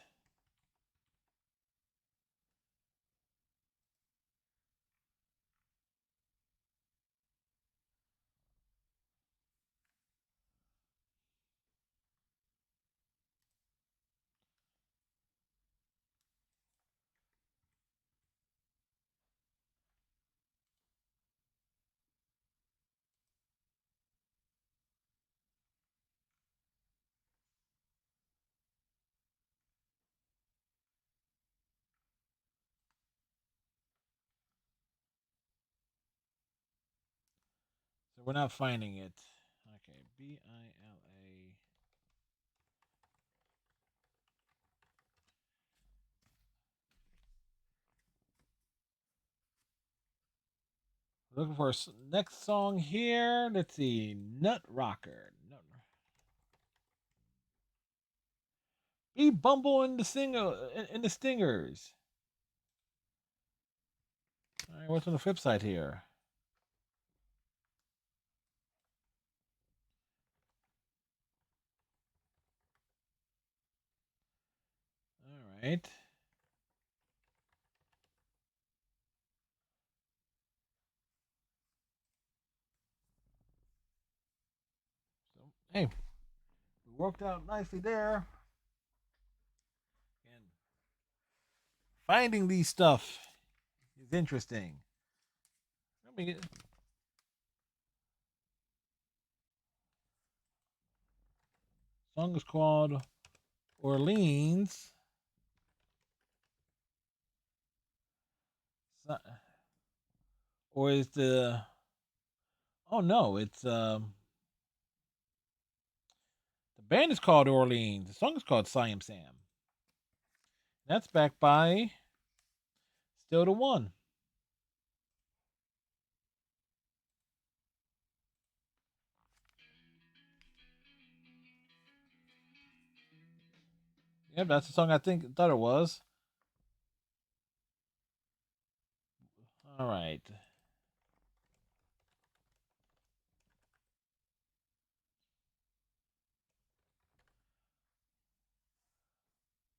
So we're not finding it. Okay, Bila. Looking for next song here. Let's see, Nut Rocker. Be Bumble in the singer in the Stingers. All right, what's on the flip side here? All right. So hey, we worked out nicely there. And finding these stuff is interesting. Let me get, song is called Orleans. Or is the oh no, it's the band is called Orleans. The song is called Siam Sam. That's backed by Still the One. Yep, that's the song I thought it was. All right.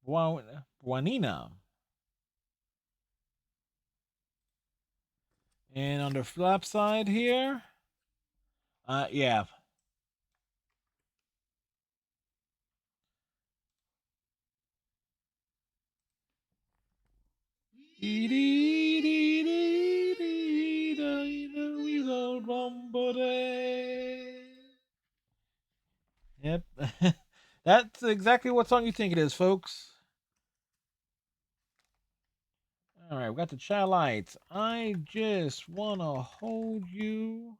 Juanina. And on the flap side here, yeah. Yep. That's exactly what song you think it is, folks. All right, we got the Child Lights. I just want to hold you.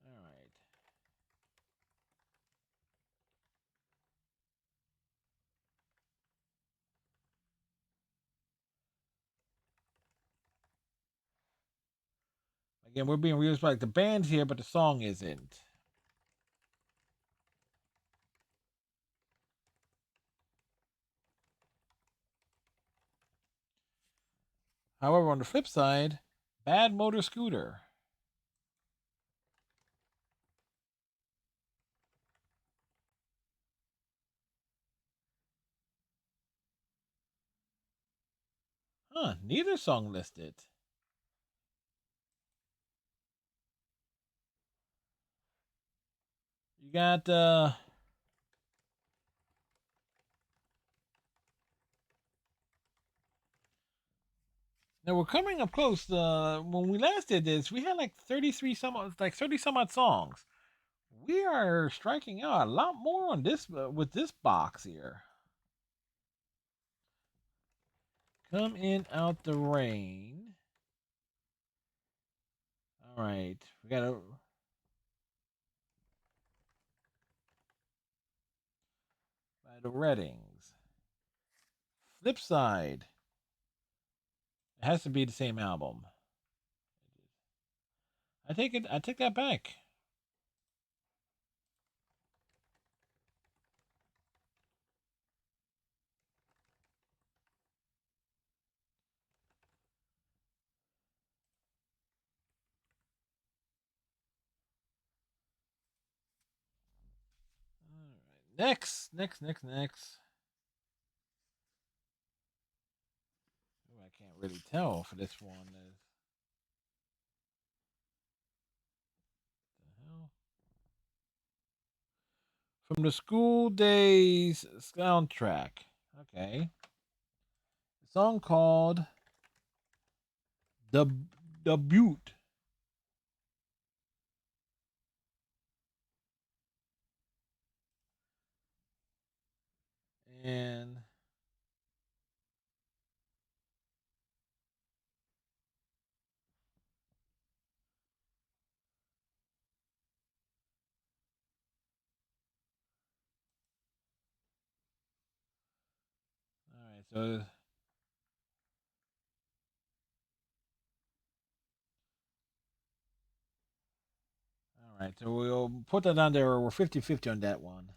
All right. Again, we're being reused by like the band's here, but the song isn't. However, on the flip side, Bad Motor Scooter. Huh, neither song listed. You got now we're coming up close. When we last did this, we had like 30 some odd songs. We are striking out a lot more on this with this box here. Come in out the rain. All right, we got by the Reddings. Flip side. It has to be the same album. I take it. I take that back. Next. Ooh, I can't really tell for this one. The hell? From the School Days soundtrack. Okay. A song called The The Butte. And all right, so we'll put that on there. We're 50-50 on that one.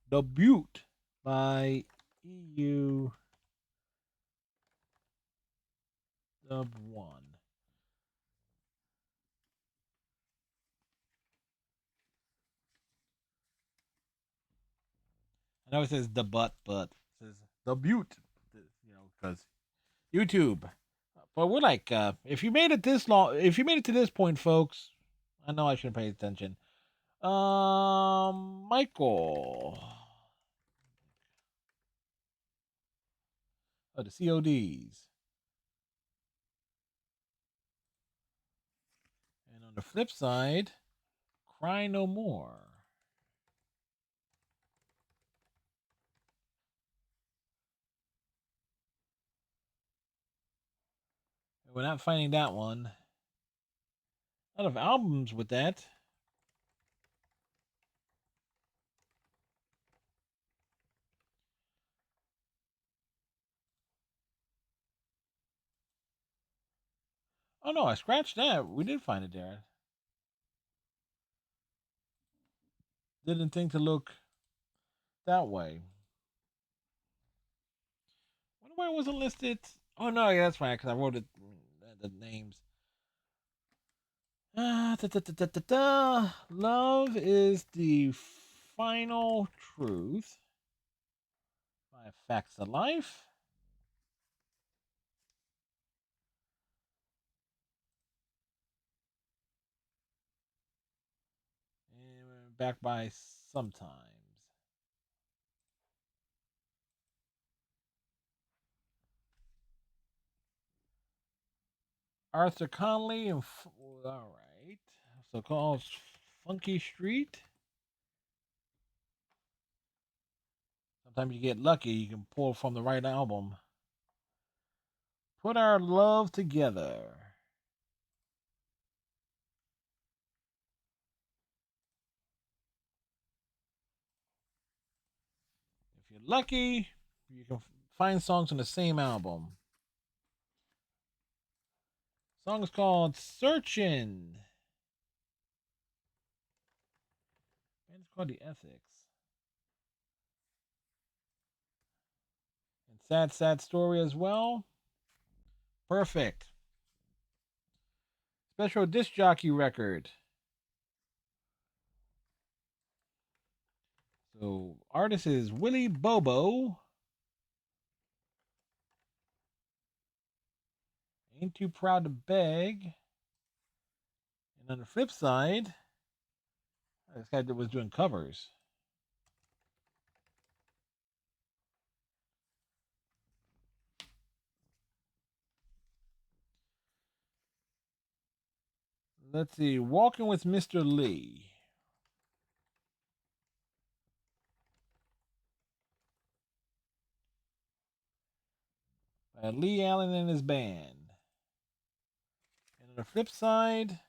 The Butte by EU Dub 1. I know it says the but it says the Butte, because YouTube. But we're like, if you made it this long, if you made it to this point, folks, I know I should pay attention. Michael. Oh, the CODs. And on the flip side, Cry No More. We're not finding that one. A lot of albums with that. Oh no, I scratched that. We did find it there. Didn't think to look that way. Wonder why it wasn't listed. Oh no, yeah, that's fine because I wrote it the names. Love is the final truth by Facts of Life. And back by Sometimes. Arthur Conley and all right. So called Funky Street. Sometimes you get lucky, you can pull from the right album. Put Our Love Together. If you're lucky, you can find songs on the same album. Song is called Searchin'. And it's called The Ethics. And Sad Sad Story as well. Perfect. Special disc jockey record. So artist is Willie Bobo. Ain't Too Proud to Beg. And on the flip side, this guy that was doing covers. Let's see. Walking with Mr. Lee. By Lee Allen and his band. And on the flip side,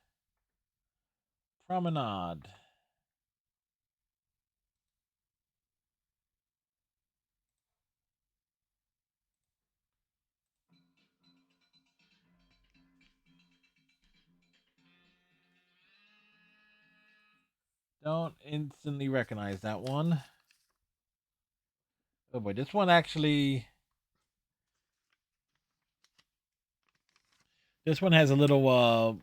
Promenade. Don't instantly recognize that one. Oh boy, this one actually. This one has a little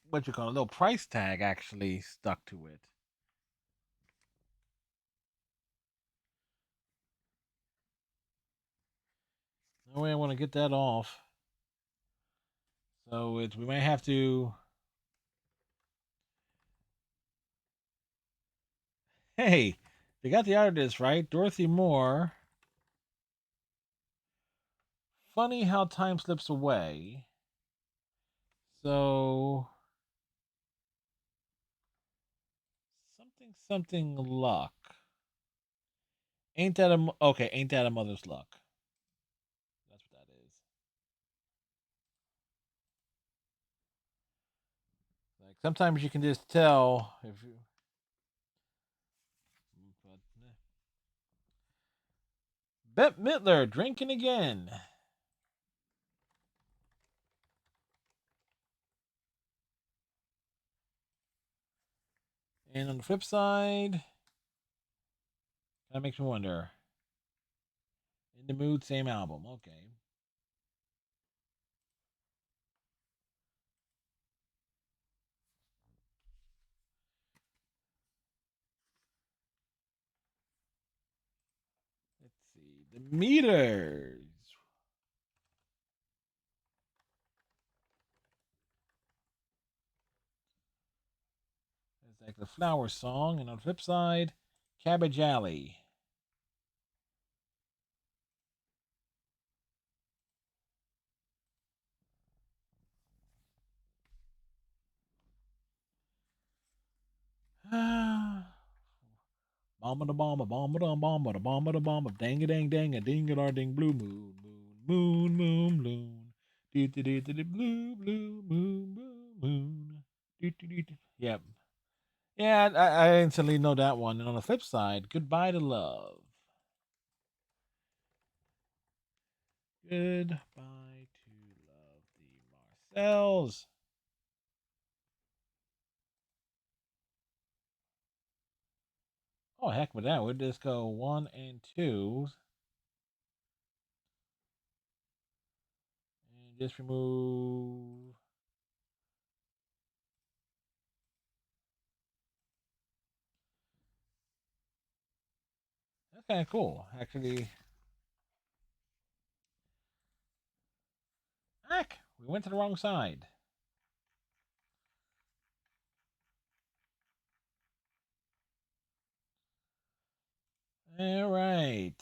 what you call a little price tag actually stuck to it. No way I want to get that off. So we might have to. Hey, they got the artist right, Dorothy Moore. Funny how time slips away. So something luck. Ain't that a okay? Ain't that a mother's luck? That's what that is. Like sometimes you can just tell if you. But, Bette Midler drinking again. And on the flip side, that makes me wonder. In the mood, same album. Okay. Let's see. The meters. It's like the flower song. And on the flip side, Cabbage Alley. Bomba da bomba, bomba da bomba da bomba da bomba, dang a dang dang a ding a dar ding blue moon, moon, moon, moon, moon. Dee dee dee dee blue, blue, moon, moon, moon. Dee dee dee dee. Yep. Yeah, I instantly know that one. And on the flip side, goodbye to love. Goodbye to love, the Marcells. Oh, heck with that. We'll just go 1 and 2. And just remove. That's kind of cool. Actually, heck, we went to the wrong side. All right.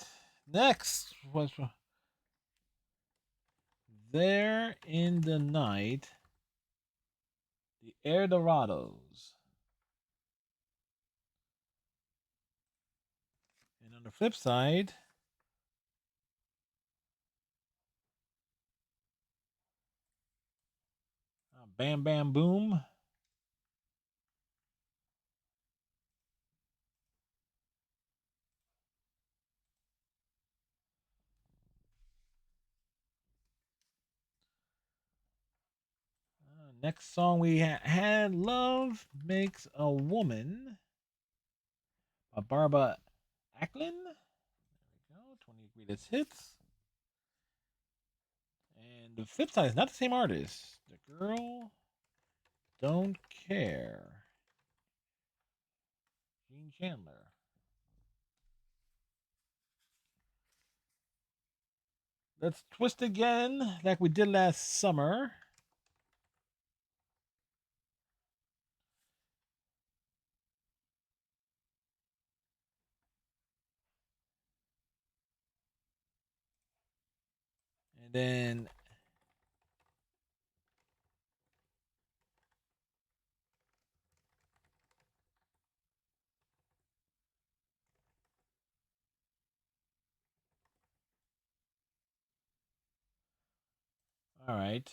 Next was There in the Night, the Air Dorados. And on the flip side, Bam Bam Boom. Next song we had Love Makes a Woman by Barbara Acklin. There we go. 20 greatest hits. And the flip side is not the same artist. The Girl Don't Care. Gene Chandler. Let's twist again like we did last summer. And then all right.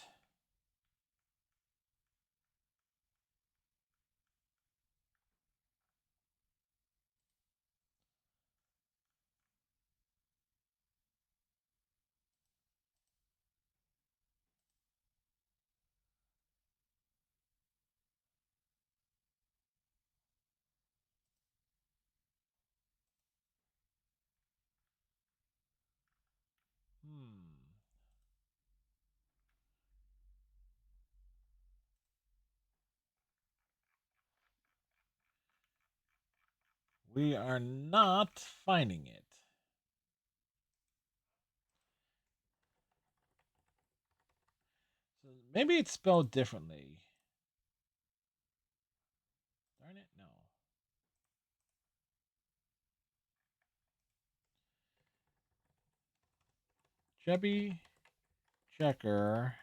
Hmm. We are not finding it. Maybe it's spelled differently. Darn it, no. Chubby Checker.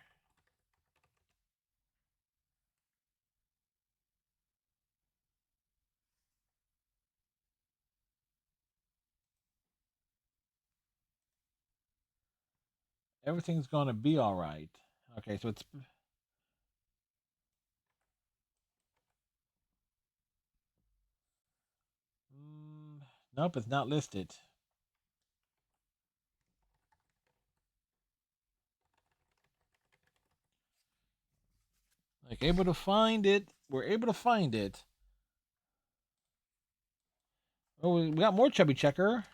Everything's gonna be all right. Okay, so it's nope, it's not listed. Like able to find it. We're able to find it. Oh, we got more Chubby Checker.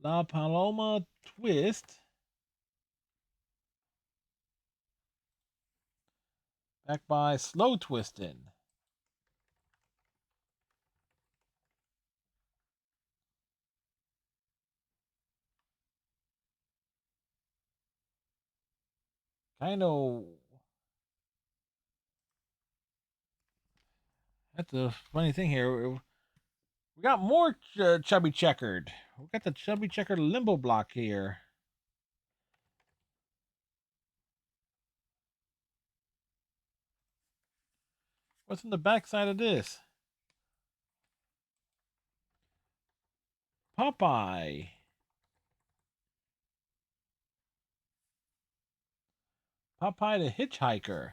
La Paloma Twist. Backed by Slow Twistin'. Kind of. That's a funny thing here. We got more Chubby Checkered. We got the Chubby Checkered Limbo Block here. What's in the backside of this? Popeye. Popeye the Hitchhiker.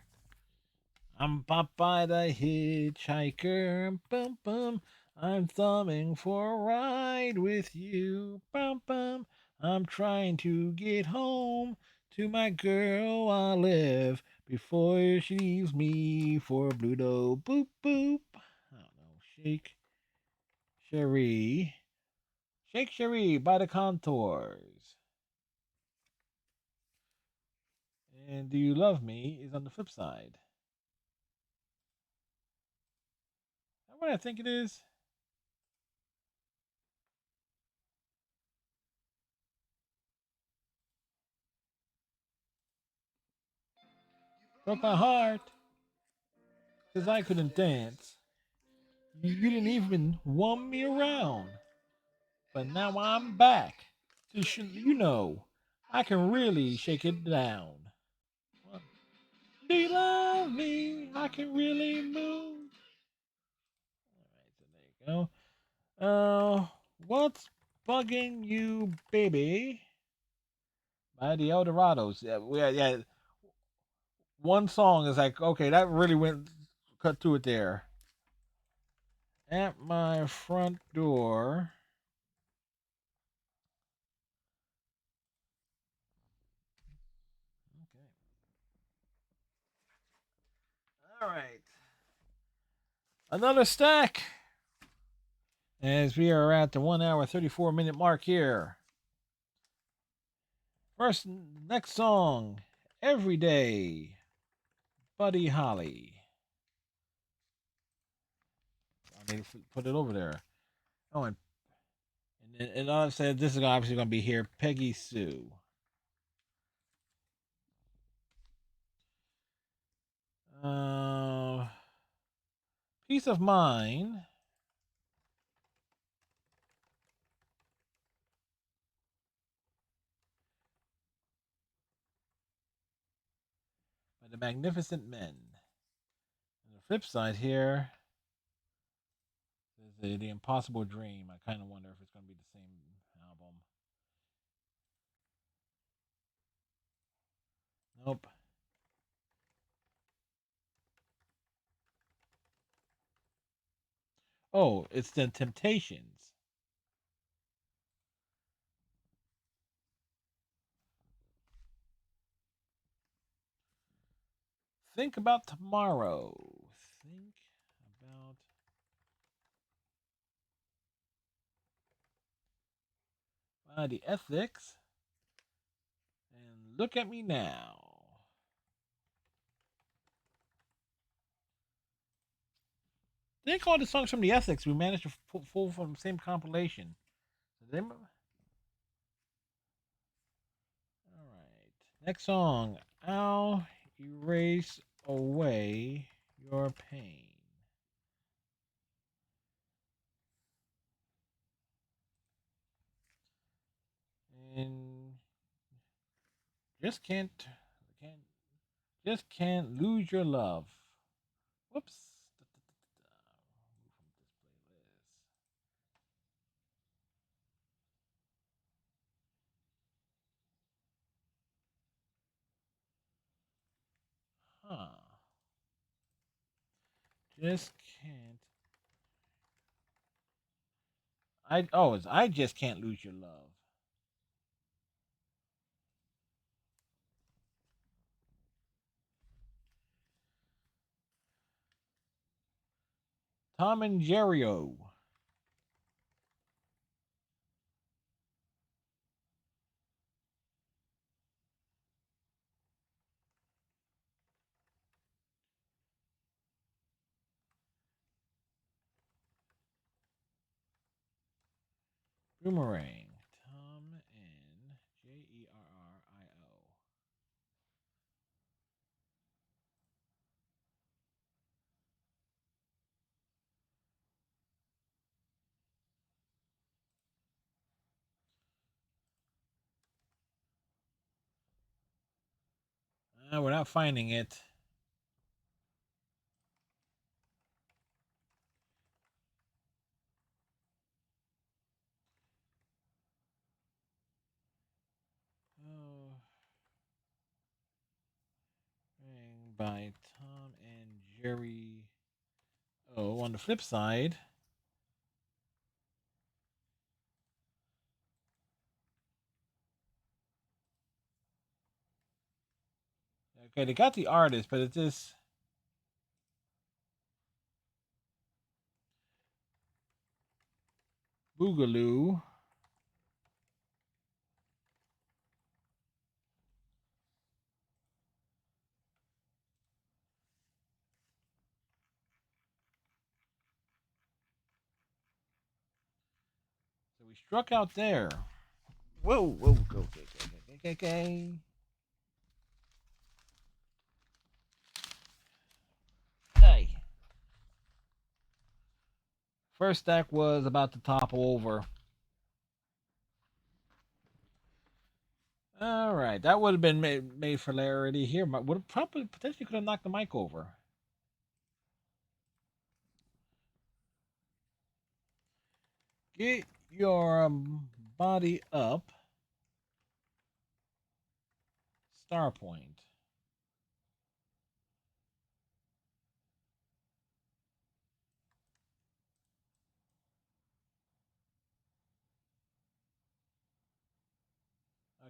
I'm Popeye the Hitchhiker. Bum bum. I'm thumbing for a ride with you. Bum bum. I'm trying to get home to my girl I live before she leaves me for Bluto. Boop boop. I don't know. Shake Cherie. Shake Cherie by the Contours. And Do You Love Me is on the flip side. Is that what I think it is? Broke my heart because I couldn't dance. You didn't even want me around. But now I'm back. You know, I can really shake it down. Do you love me? I can really move. Alright, so there you go. What's bugging you, baby? By the Eldorados. Yeah. One song is like, okay, that really went cut to it there. At my front door. Okay. All right. Another stack. As we are at the 1 hour 34 minute mark here. Next song, Every Day, Buddy Holly. I need to put it over there. Oh, and I said this is obviously going to be here, Peggy Sue. Uh, Peace of Mind. By the Magnificent Men. And the flip side here is the Impossible Dream. I kind of wonder if it's going to be the same album. Nope. Oh, it's the Temptations. Think about tomorrow. Think about the ethics. And look at me now. I think all the songs from the ethics we managed to pull from the same compilation. So all right. Next song. I'll erase away your pain. And can't just can't lose your love. Whoops. Move from display list. Huh. Just can't. I just can't lose your love. Tom and Jerry-O. Boomerang. Tom and Jerrio. We're not finding it. Oh, by Tom and Jerry. Oh, on the flip side, okay, they got the artist, but it's just Boogaloo. So we struck out there. Whoa, go, okay. Hey. First stack was about to topple over. All right, that would have been made for hilarity here. Would have probably potentially could have knocked the mic over. Get your body up. Star point.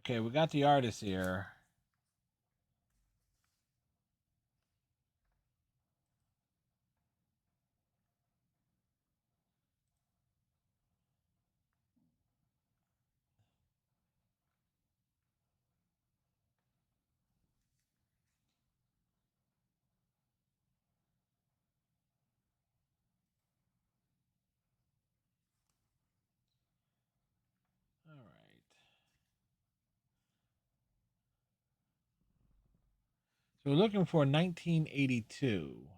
Okay, we got the artist here. All right. So we're looking for 1982.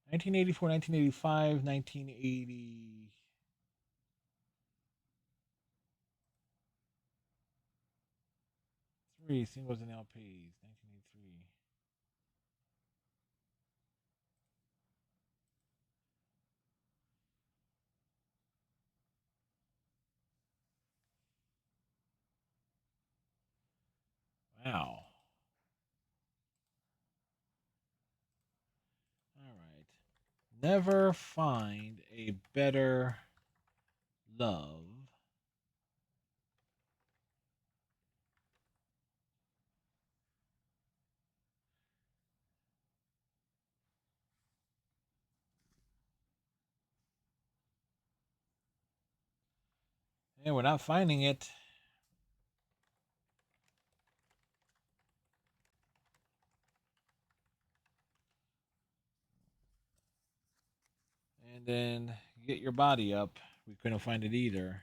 1984, 1985, 1983 singles and LPs. 1983. Wow. All right. Never find a better love. And we're not finding it. And then get your body up. We couldn't find it either.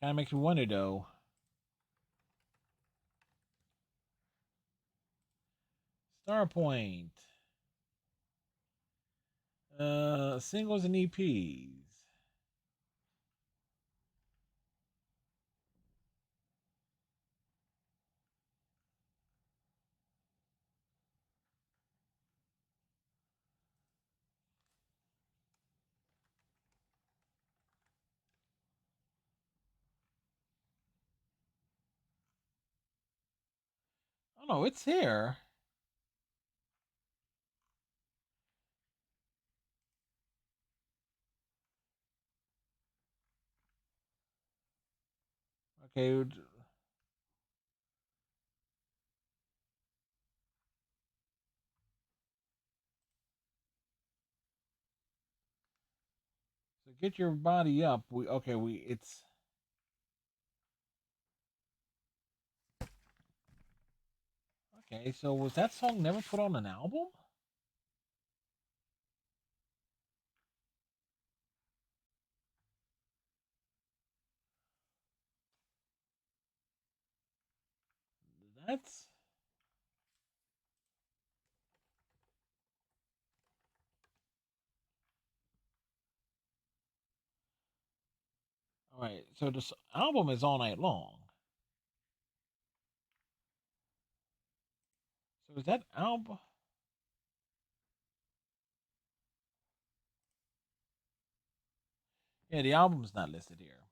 Kind of makes me wonder though. Starpoint. Singles and EPs. Oh no, it's here. Okay. So get your body up. It's okay. So was that song never put on an album? That's all right. So this album is all night long. So is that album? Yeah, the album's not listed here.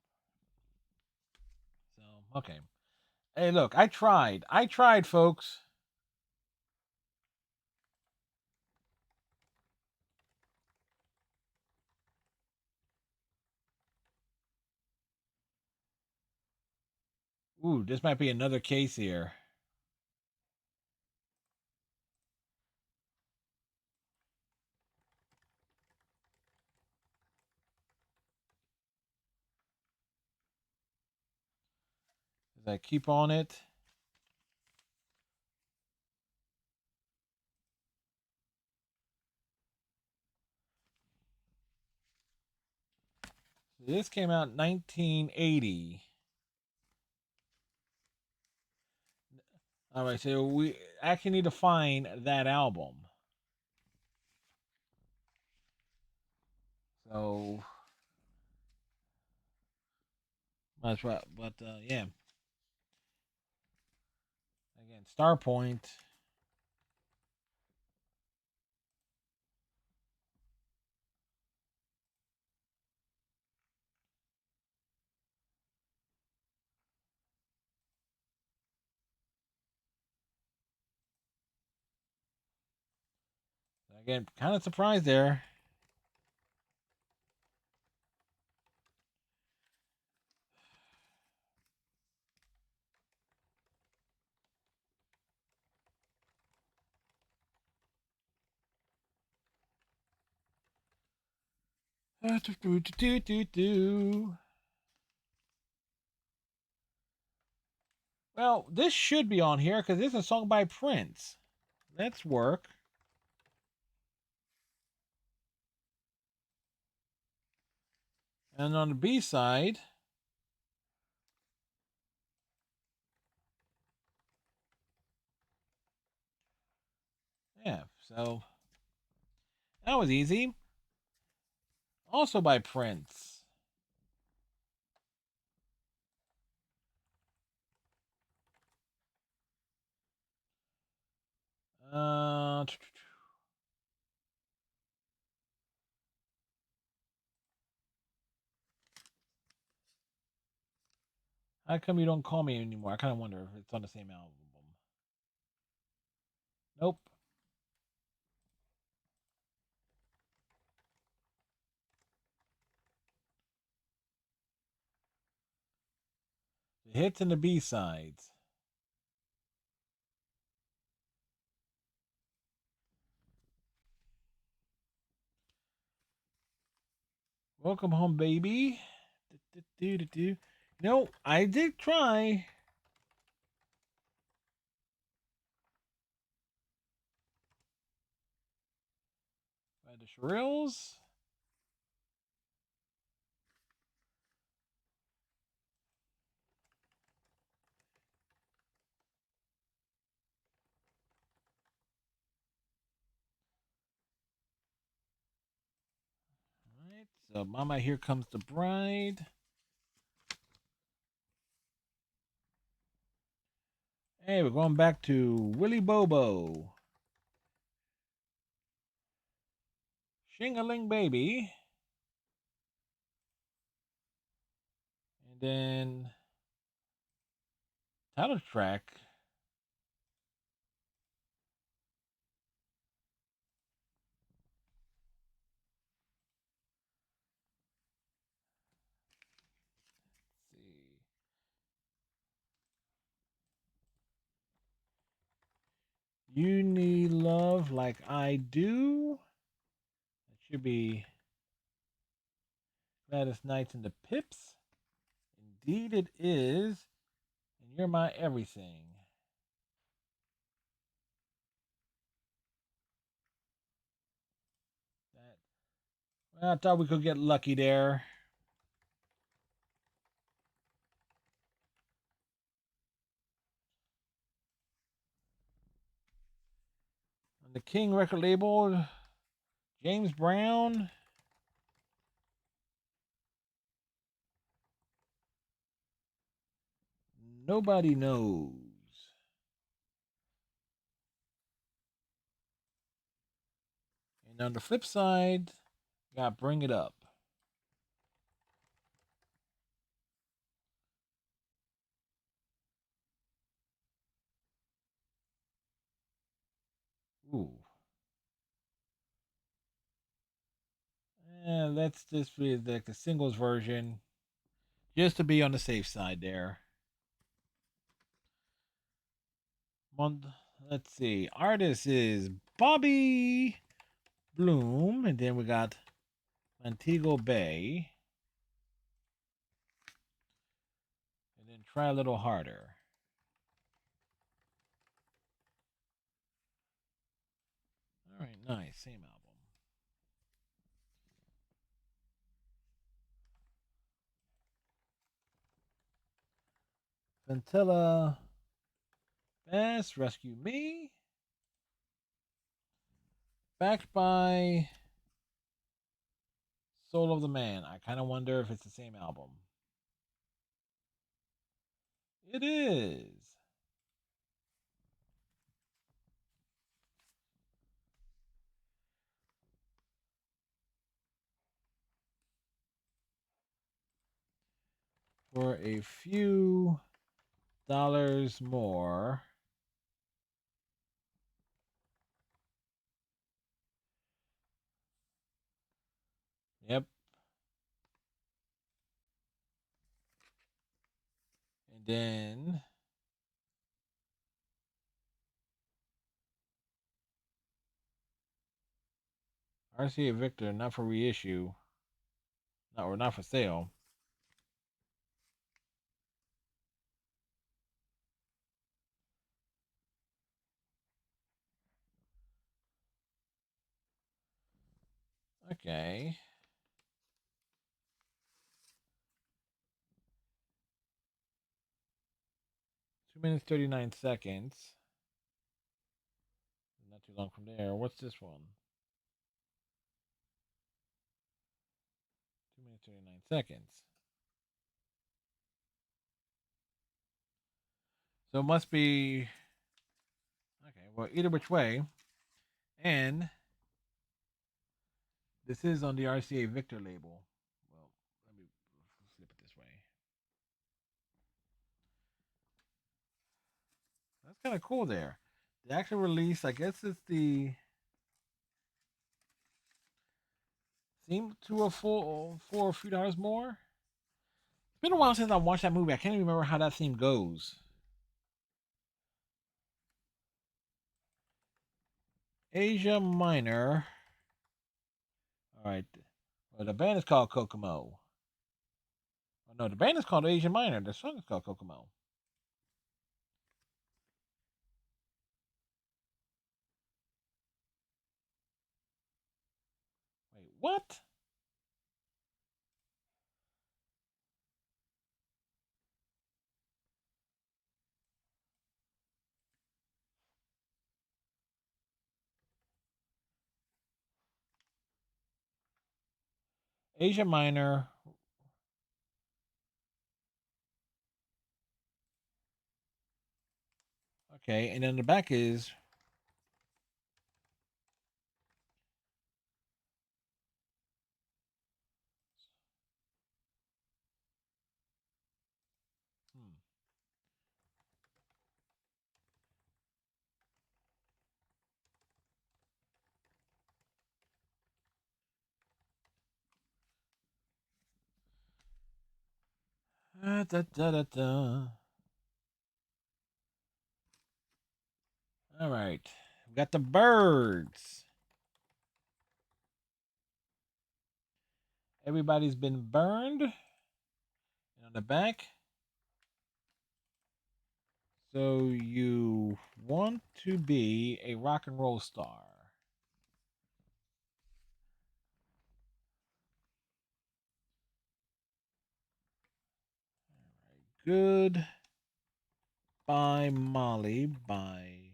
So okay. Hey, look, I tried. I tried, folks. Ooh, this might be another case here. As I keep on it. This came out 1980. All right, so we actually need to find that album. So that's right. But yeah, again, Starpoint. Again, kind of surprised there. Well, this should be on here because this is a song by Prince. Let's work. And on the B side, yeah, so that was easy. Also by Prince. Uh, how come you don't call me anymore? I kind of wonder if it's on the same album. Nope. The hits and the B sides. Welcome home, baby. No, I did try. By the Shrills. So Mama, Here Comes the Bride. Hey, we're going back to Willy Bobo. Shing-a-ling Baby. And then title track. Let's see. You Need Love Like I Do. That should be Gladys Knights and the Pips. Indeed it is. And You're My Everything. Well, I thought we could get lucky there. On the King record label, James Brown. Nobody Knows. And on the flip side, got Bring It Up. Ooh. And that's just for like the singles version, just to be on the safe side there. Let's see. Artist is Bobby Bloom, and then we got Montego Bay, and then Try a Little Harder. All right, nice, same album. Ventilla Bass, Rescue Me. Backed by Soul of the Man. I kind of wonder if it's the same album. It is. For a few dollars more. Yep. And then RCA Victor, not for reissue. Not for sale. Okay. 2 minutes 39 seconds. Not too long from there. What's this one? 2 minutes 39 seconds. So it must be okay. Well, either which way, and this is on the RCA Victor label. Well, let me flip it this way. That's kind of cool there. The actual release, I guess, it's the theme to a full for a few dollars more. It's been a while since I watched that movie. I can't even remember how that theme goes. Asia Minor. All right. Well, the band is called Kokomo. Oh, no, the band is called Asia Minor. The song is called Kokomo. Wait, what? Asia Minor. Okay, and then the back is hmm. Da, da, da, da. All right, we got the birds. Everybody's been burned. And on the back, so you want to be a rock and roll star. Good by Molly by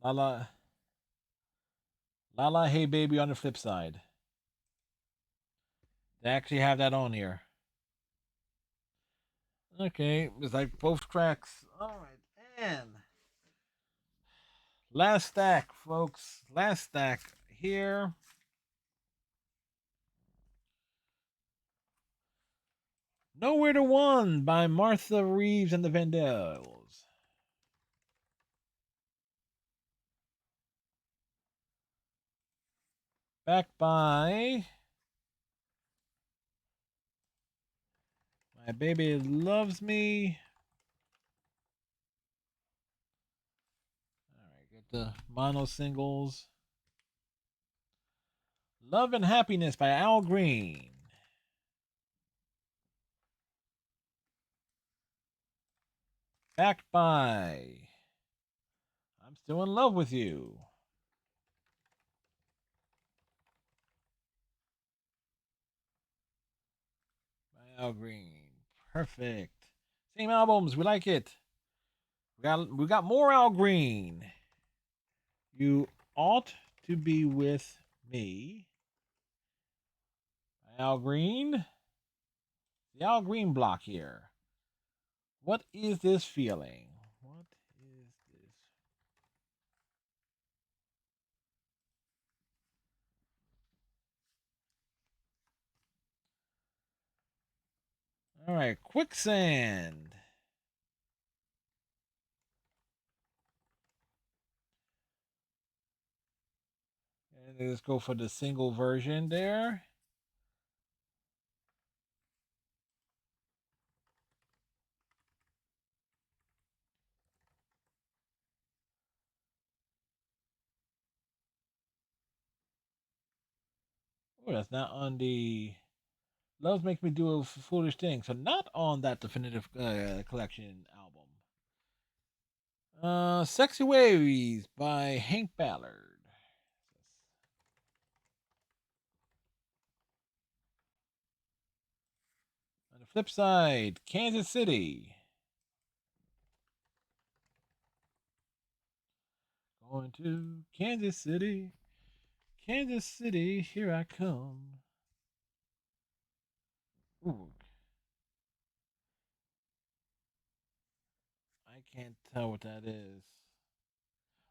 Lala Lala Hey Baby on the flip side. They actually have that on here. Okay, it's like both tracks. All right, and last stack, folks. Last stack here. Nowhere to One by Martha Reeves and the Vandells. Back by My Baby Loves Me. All right, get the mono singles. Love and Happiness by Al Green. Backed by I'm Still in Love with You by Al Green. Perfect. Same albums. We like it. We got more Al Green. You Ought to Be With Me by Al Green. The Al Green block here. What is this feeling? What is this? All right, Quicksand. And let's go for the single version there. Oh, that's not on the Love Makes Me Do a Foolish Thing. So not on that definitive collection album. Sexy Waves by Hank Ballard. On the flip side, Kansas City. Going to Kansas City. Kansas City, here I come. Ooh. I can't tell what that is.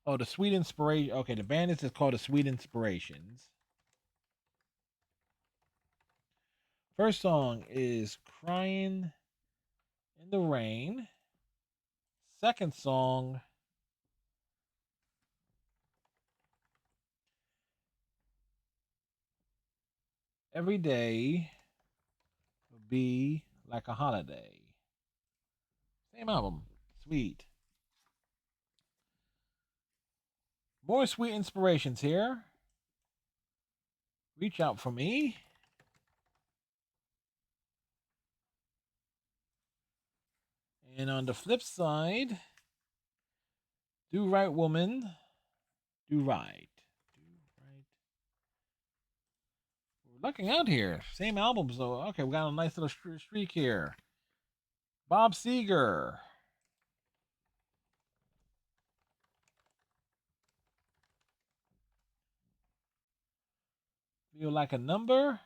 Oh, the Sweet Inspiration. Okay, the band is just called the Sweet Inspirations. First song is Crying in the Rain. Second song, Every Day Will Be Like a Holiday. Same album. Sweet. More Sweet Inspirations here. Reach Out for Me. And on the flip side, Do Right Woman, Do Right. Do Right. We're looking out here. Same albums though. Okay, we got a nice little streak here. Bob Seger. Feel like a number.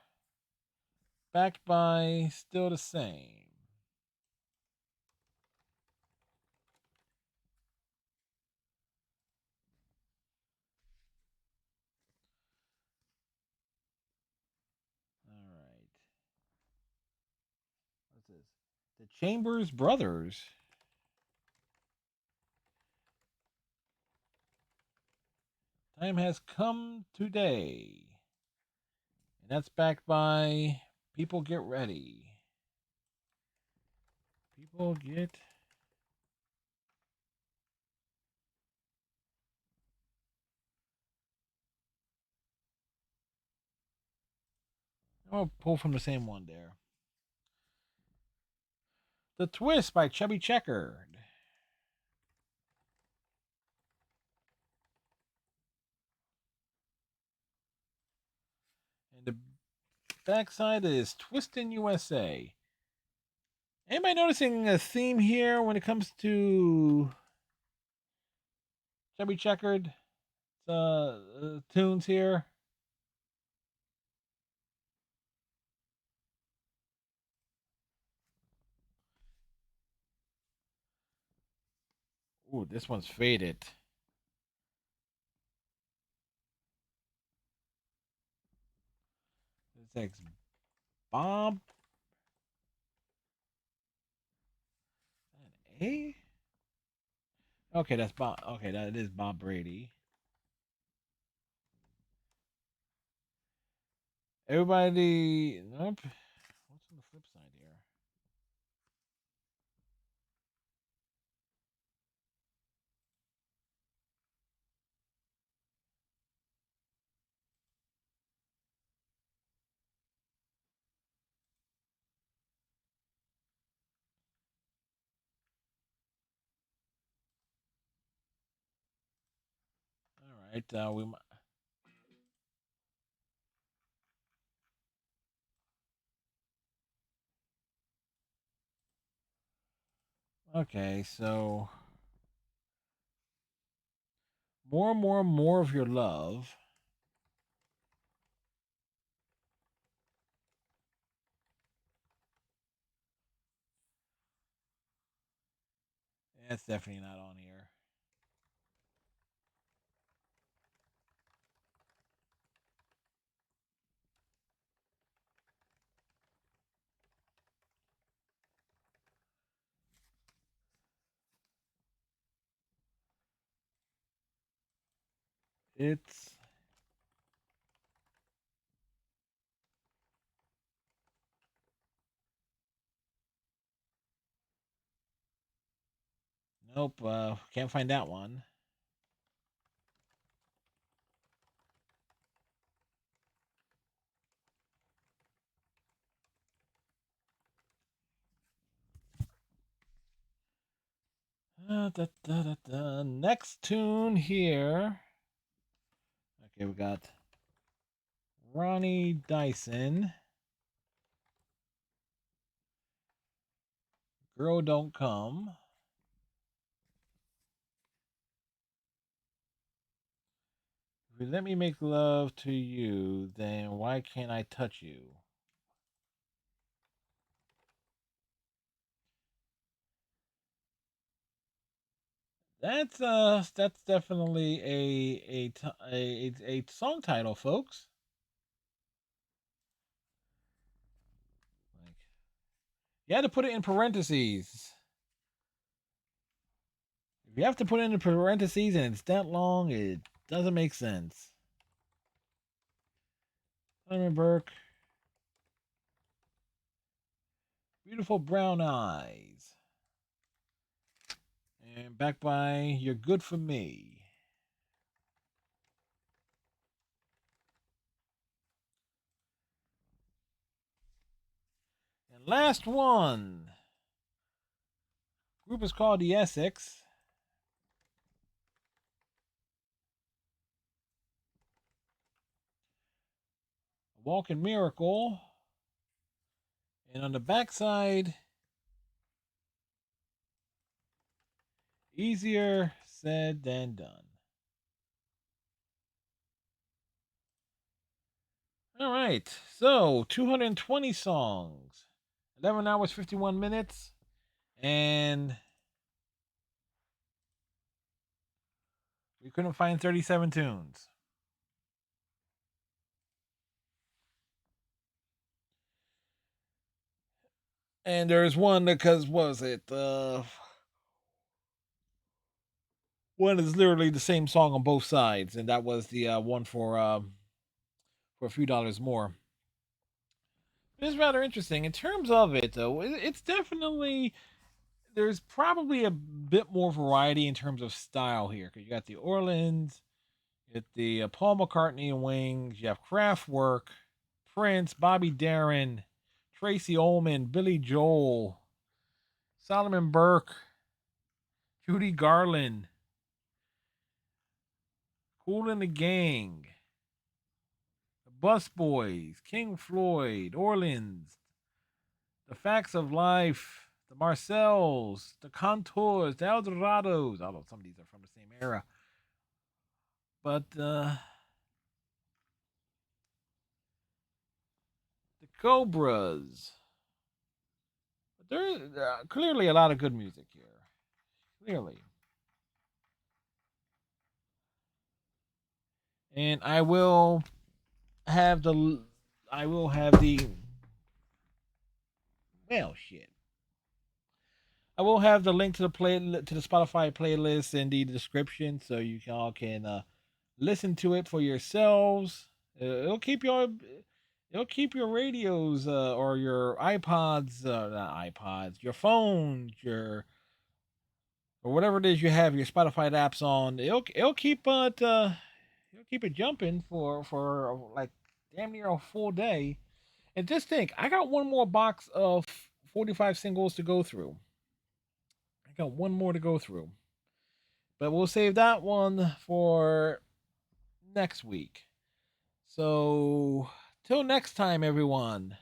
Backed by still the same. All right. What's this? The Chambers Brothers. Time has come today. And that's backed by People Get Ready. People get. I'll pull from the same one there. The Twist by Chubby Checkered. And the backside is Twistin' USA. Anybody noticing a theme here when it comes to Chubby Checkered tunes here? Ooh, this one's faded. This ex Bob. A? Okay, that's Bob. Okay, that is Bob Brady. Everybody. Nope. What's on the flip side here? All right. We. Okay, so more of your love. That's definitely not on here. It's nope. Can't find that one. Next tune here. Okay, we got Ronnie Dyson. Girl Don't Come. If you let me make love to you, then why can't I touch you? That's definitely a song title, folks. Like you had to put it in parentheses. If you have to put it in parentheses and it's that long, it doesn't make sense. Simon Burke. Beautiful Brown Eyes. And back by You're Good for Me. And last one. Group is called the Essex. Walking Miracle. And on the backside, Easier Said Than Done. All right. So 220 songs, 11 hours, 51 minutes, and we couldn't find 37 tunes. And there's one because was it one is literally the same song on both sides, and that was the one for a few dollars more. It's rather interesting in terms of it, though. It's definitely there's probably a bit more variety in terms of style here because you got the Orleans, you got the Paul McCartney and Wings, you have Kraftwerk, Prince, Bobby Darin, Tracy Ullman, Billy Joel, Solomon Burke, Judy Garland, Kool and the Gang, the Bus Boys, King Floyd, Orleans, the Facts of Life, the Marcells, the Contours, the Eldorados. Although some of these are from the same era, but the Cobras. But there's clearly a lot of good music here. Clearly, and have the I will have the well shit. I will have the link to the Spotify playlist in the description, so you all can listen to it for yourselves. It'll keep your radios or your iPods, not iPods, your phones, your or whatever it is you have your Spotify apps on. It'll keep it jumping for like damn near a full day. And just think, I got one more box of 45 singles to go through. I got one more to go through. But we'll save that one for next week. So, till next time, everyone,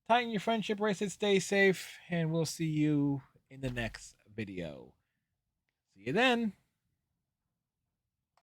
tighten your friendship bracelet, stay safe, and we'll see you in the next video. See you then.